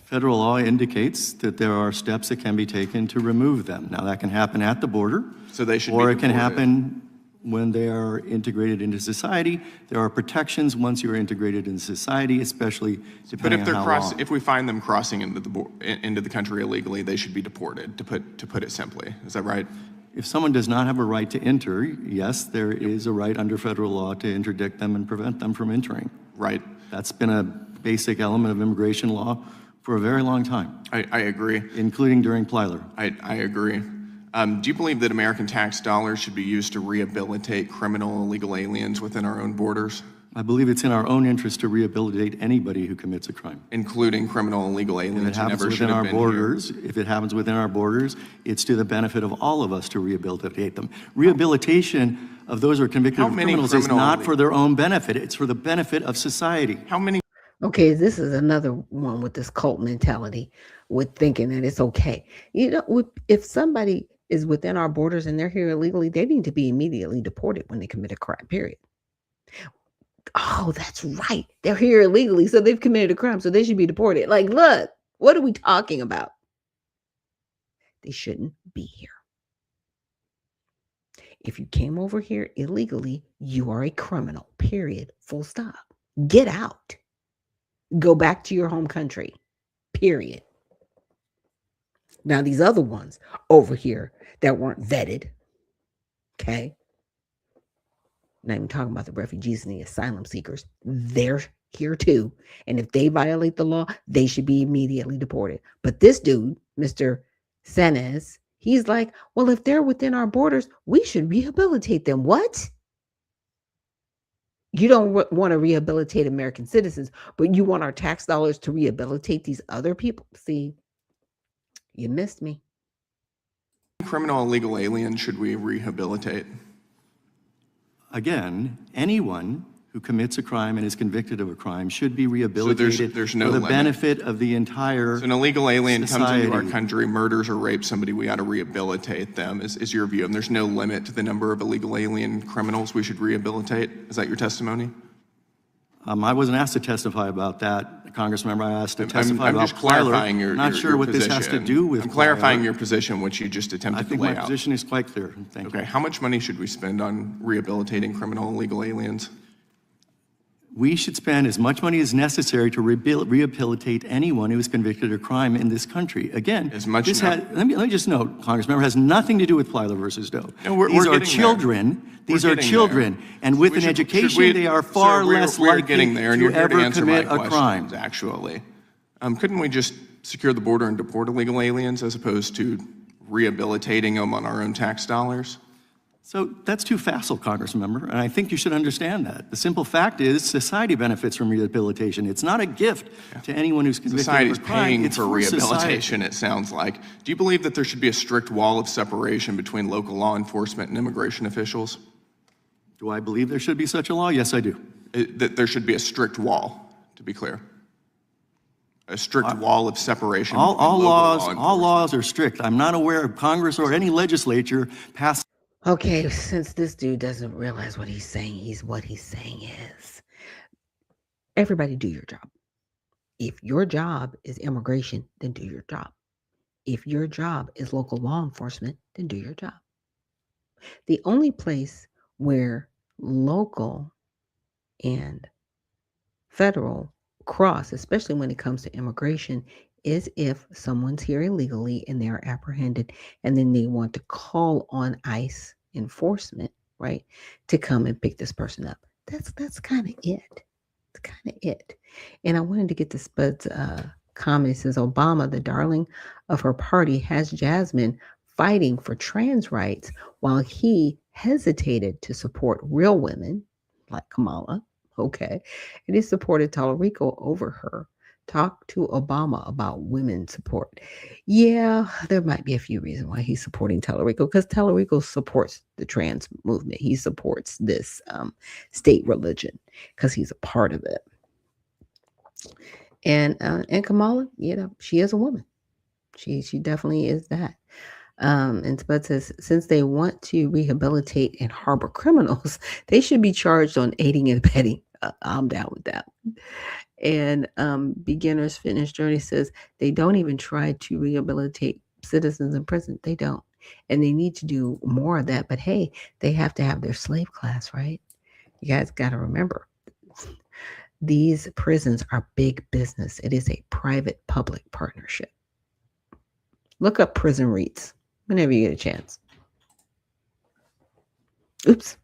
Federal law indicates that there are steps that can be taken to remove them. Now, that can happen at the border, so they should or be it can happen when they are integrated into society. There are protections once you're integrated into society, especially depending on how long. If we find them crossing into the country illegally, they should be deported, to put it simply. Is that right? If someone does not have a right to enter, yes, there is a right under federal law to interdict them and prevent them from entering. Right. That's been a basic element of immigration law for a very long time. I agree. Including during Plyler. I agree. Do you believe that American tax dollars should be used to rehabilitate criminal illegal aliens within our own borders? I believe it's in our own interest to rehabilitate anybody who commits a crime. Including criminal illegal aliens who never should have been here. If it happens within our borders, it's to the benefit of all of us to rehabilitate them. Rehabilitation of those who are convicted of criminals is not for their own benefit. It's for the benefit of society. How many? Okay, this is another one with this cult mentality, with thinking that it's okay. You know, if somebody is within our borders and they're here illegally, they need to be immediately deported when they commit a crime, period. Oh, that's right. They're here illegally, so they've committed a crime, so they should be deported. Like, look, what are we talking about? They shouldn't be here. If you came over here illegally, you are a criminal, period. Full stop. Get out. Go back to your home country, period. Now, these other ones over here that weren't vetted, okay? Not even talking about the refugees and the asylum seekers. They're here too. And if they violate the law, they should be immediately deported. But this dude, Mr. Sanez, he's like, well, if they're within our borders, we should rehabilitate them. What? You don't want to rehabilitate American citizens, but you want our tax dollars to rehabilitate these other people? See, you missed me. Criminal illegal aliens should we rehabilitate? Again, anyone who commits a crime and is convicted of a crime should be rehabilitated there's no for the limit. benefit of the entire So an illegal alien society. comes into our country, murders or rapes somebody, we ought to rehabilitate them, is your view. And there's no limit to the number of illegal alien criminals we should rehabilitate. Is that your testimony? I wasn't asked to testify about that, Congressman. I asked to testify I'm about just clarifying Plyler. your Not sure your what position. this has to do with I'm clarifying Plyler. your position, which you just attempted I think to lay my out. position is quite clear. Thank you. Okay, how much money should we spend on rehabilitating criminal illegal aliens? We should spend as much money as necessary to rehabilitate anyone who is convicted of crime in this country. Again, As much this now- let me just note, Congressman, it has nothing to do with Plyler versus Doe. No, we're These are getting children. there. These We're are getting children, there. and with We an should- education, should we- they are Sir, far we're- less we're likely getting there, and to you're here to ever answer my commit a crime. questions, actually. Couldn't we just secure the border and deport illegal aliens as opposed to rehabilitating them on our own tax dollars? So that's too facile, Congressmember, and I think you should understand that. The simple fact is society benefits from rehabilitation. It's not a gift to anyone who's convicted Society's of a crime. paying It's for rehabilitation, society. it sounds like. Do you believe that there should be a strict wall of separation between local law enforcement and immigration officials? Do I believe there should be such a law? Yes, I do. That there should be a strict wall, to be clear. a strict wall of separation. All laws are strict. I'm not aware of Congress or any legislature passing. Okay, since this dude doesn't realize what he's saying, what he's saying is, everybody do your job. If your job is immigration, then do your job. If your job is local law enforcement, then do your job. The only place where local and federal cross, especially when it comes to immigration, is if someone's here illegally and they're apprehended, and then they want to call on ICE enforcement, right, to come and pick this person up. That's kind of it. It's kind of it. And I wanted to get to Spud's comment. It says, Obama, the darling of her party, has Jasmine fighting for trans rights while he hesitated to support real women like Kamala. Okay. And he supported Tallarico over her. Talk to Obama about women support. Yeah, there might be a few reasons why he's supporting Tallarico, because Tallarico supports the trans movement. He supports this state religion because he's a part of it. And Kamala, she is a woman. She definitely is that. And Spud says, since they want to rehabilitate and harbor criminals, they should be charged on aiding and abetting. I'm down with that. And Beginner's Fitness Journey says they don't even try to rehabilitate citizens in prison. They don't. And they need to do more of that. But hey, they have to have their slave class, right? You guys got to remember, these prisons are big business. It is a private-public partnership. Look up prison REITs whenever you get a chance. Oops.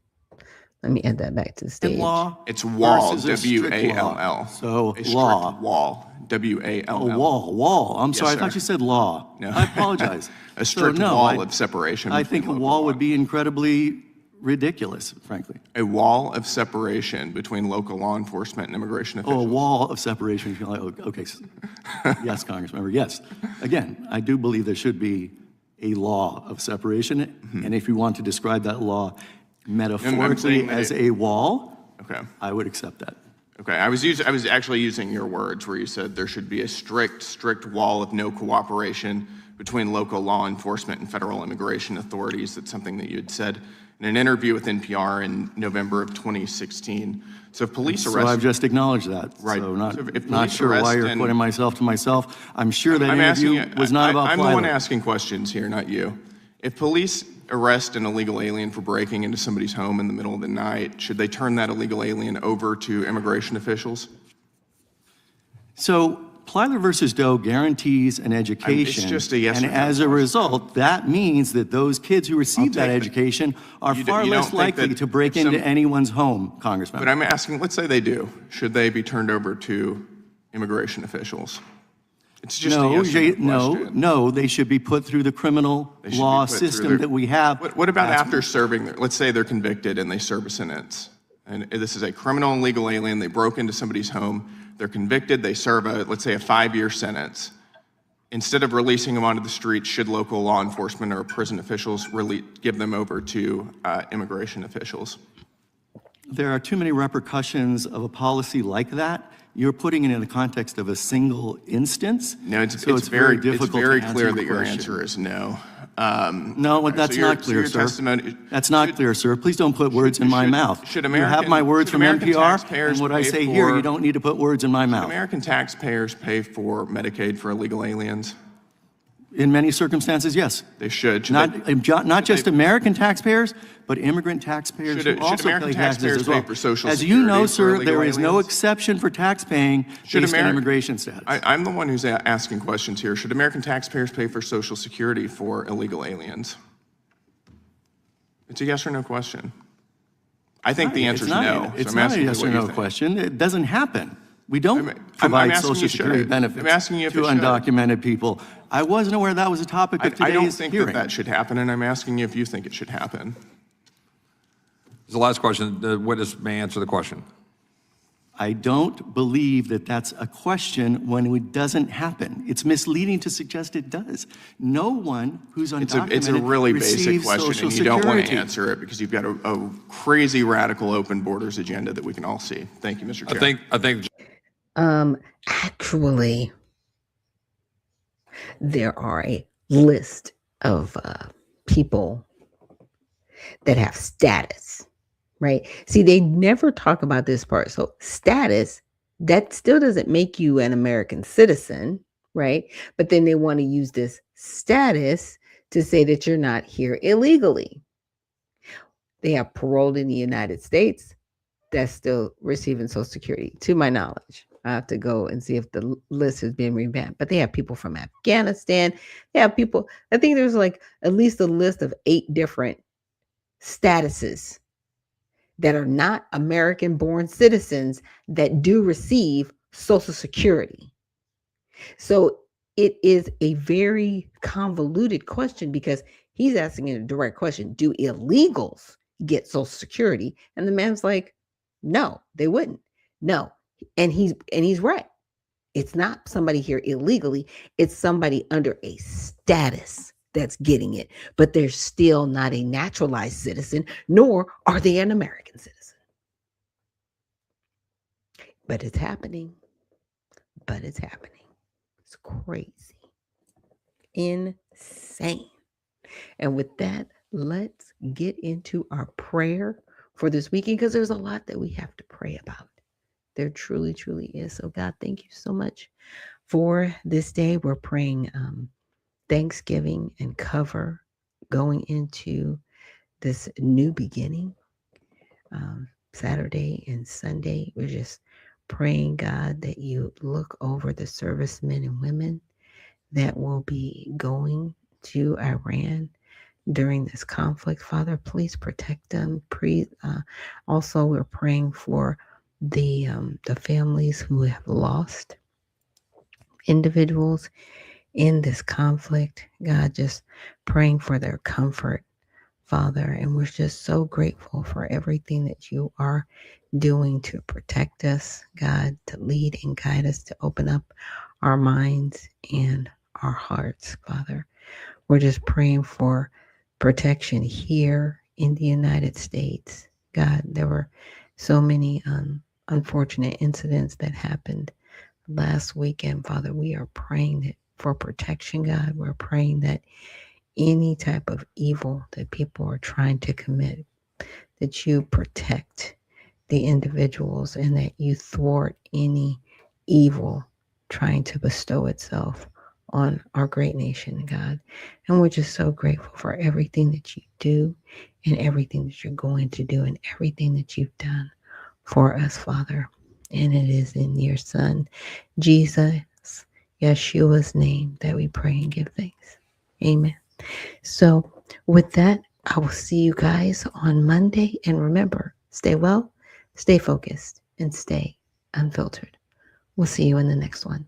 Let me add that back to the stage. It's wall, W-A-L-L. So a law. Strict wall, W-A-L-L. Wall. I'm sorry, Yes, I thought sir. you said law. No. I apologize. A strict wall of separation. I think a wall would be incredibly ridiculous, frankly. A wall of separation between local law enforcement and immigration officials. Oh, a wall of separation. Okay. Yes, Congressmember, yes. Again, I do believe there should be a law of separation. Mm-hmm. And if you want to describe that law metaphorically as a wall, okay, I would accept that. Okay, I was actually using your words where you said there should be a strict wall of no cooperation between local law enforcement and federal immigration authorities. That's something that you had said in an interview with NPR in November of 2016. So if police arrest... So I've just acknowledged that. Right. So if not sure why you're putting myself to myself. I'm sure that interview was not about I'm the one asking questions here, not you. If police arrest an illegal alien for breaking into somebody's home in the middle of the night, should they turn that illegal alien over to immigration officials? So Plyler versus Doe guarantees an education. It's just a yes and or no as a result, that means that those kids who receive that education are far less likely to break into anyone's home, Congressman. But I'm asking, let's say they do. Should they be turned over to immigration officials? It's just a yes or no question. No, they should be put through the criminal law system that we have. What about after serving, let's say they're convicted and they serve a sentence, and this is a criminal and legal alien, they broke into somebody's home, they're convicted, they serve let's say a 5-year sentence. Instead of releasing them onto the street, should local law enforcement or prison officials really give them over to immigration officials? There are too many repercussions of a policy like that. You're putting it in the context of a single instance. No, it's very difficult. It's very clear that your answer is no. No, that's not clear, sir. That's not clear, sir. Please don't put words in my mouth. You have my words from NPR, and what I say here, you don't need to put words in my mouth. Should American taxpayers pay for Medicaid for illegal aliens? In many circumstances, yes. They should. Not just American taxpayers, but immigrant taxpayers who also pay taxes as well. As you know, sir, there is no exception for tax paying based on immigration status. I'm the one who's asking questions here. Should American taxpayers pay for Social Security for illegal aliens? It's a yes or no question. I think the answer is no. It's not a yes or no question. It doesn't happen. We don't provide Social Security benefits to undocumented people. I wasn't aware that was a topic of today's hearing. I don't think that should happen, and I'm asking you if you think it should happen. The last question, the witness may answer the question. I don't believe that that's a question when it doesn't happen. It's misleading to suggest it does. No one who's undocumented It's a really basic question, and you don't want to Security. answer it because you've got a crazy radical open borders agenda that we can all see. Thank you, Mr. Chair. I think Actually, there are a list of people that have status, right? See, they never talk about this part. So status, that still doesn't make you an American citizen, right? But then they want to use this status to say that you're not here illegally. They have paroled in the United States that's still receiving Social Security, to my knowledge. I have to go and see if the list has been revamped. But they have people from Afghanistan. They have people, I think there's like at least a list of 8 different statuses that are not American-born citizens that do receive Social Security. So it is a very convoluted question because he's asking a direct question. Do illegals get Social Security? And the man's like, no, they wouldn't. No. And he's right. It's not somebody here illegally. It's somebody under a status that's getting it, but they're still not a naturalized citizen, nor are they an American citizen. But it's happening. It's crazy. Insane. And with that, let's get into our prayer for this weekend, because there's a lot that we have to pray about. There truly, truly is. So God, thank you so much for this day. We're praying Thanksgiving and cover going into this new beginning. Saturday and Sunday, we're just praying, God, that you look over the servicemen and women that will be going to Iran during this conflict. Father, please protect them. Also, we're praying for the families who have lost individuals in this conflict. God, just praying for their comfort, Father. And we're just so grateful for everything that you are doing to protect us, God, to lead and guide us, to open up our minds and our hearts, Father. We're just praying for protection here in the United States. God, there were so many unfortunate incidents that happened last weekend, Father. We are praying for protection, God. We're praying that any type of evil that people are trying to commit, that you protect the individuals and that you thwart any evil trying to bestow itself on our great nation, God. And we're just so grateful for everything that you do and everything that you're going to do and everything that you've done for us, Father. And it is in your Son, Jesus, Yeshua's name, that we pray and give thanks. Amen. So with that, I will see you guys on Monday. And remember, stay well, stay focused, and stay unfiltered. We'll see you in the next one.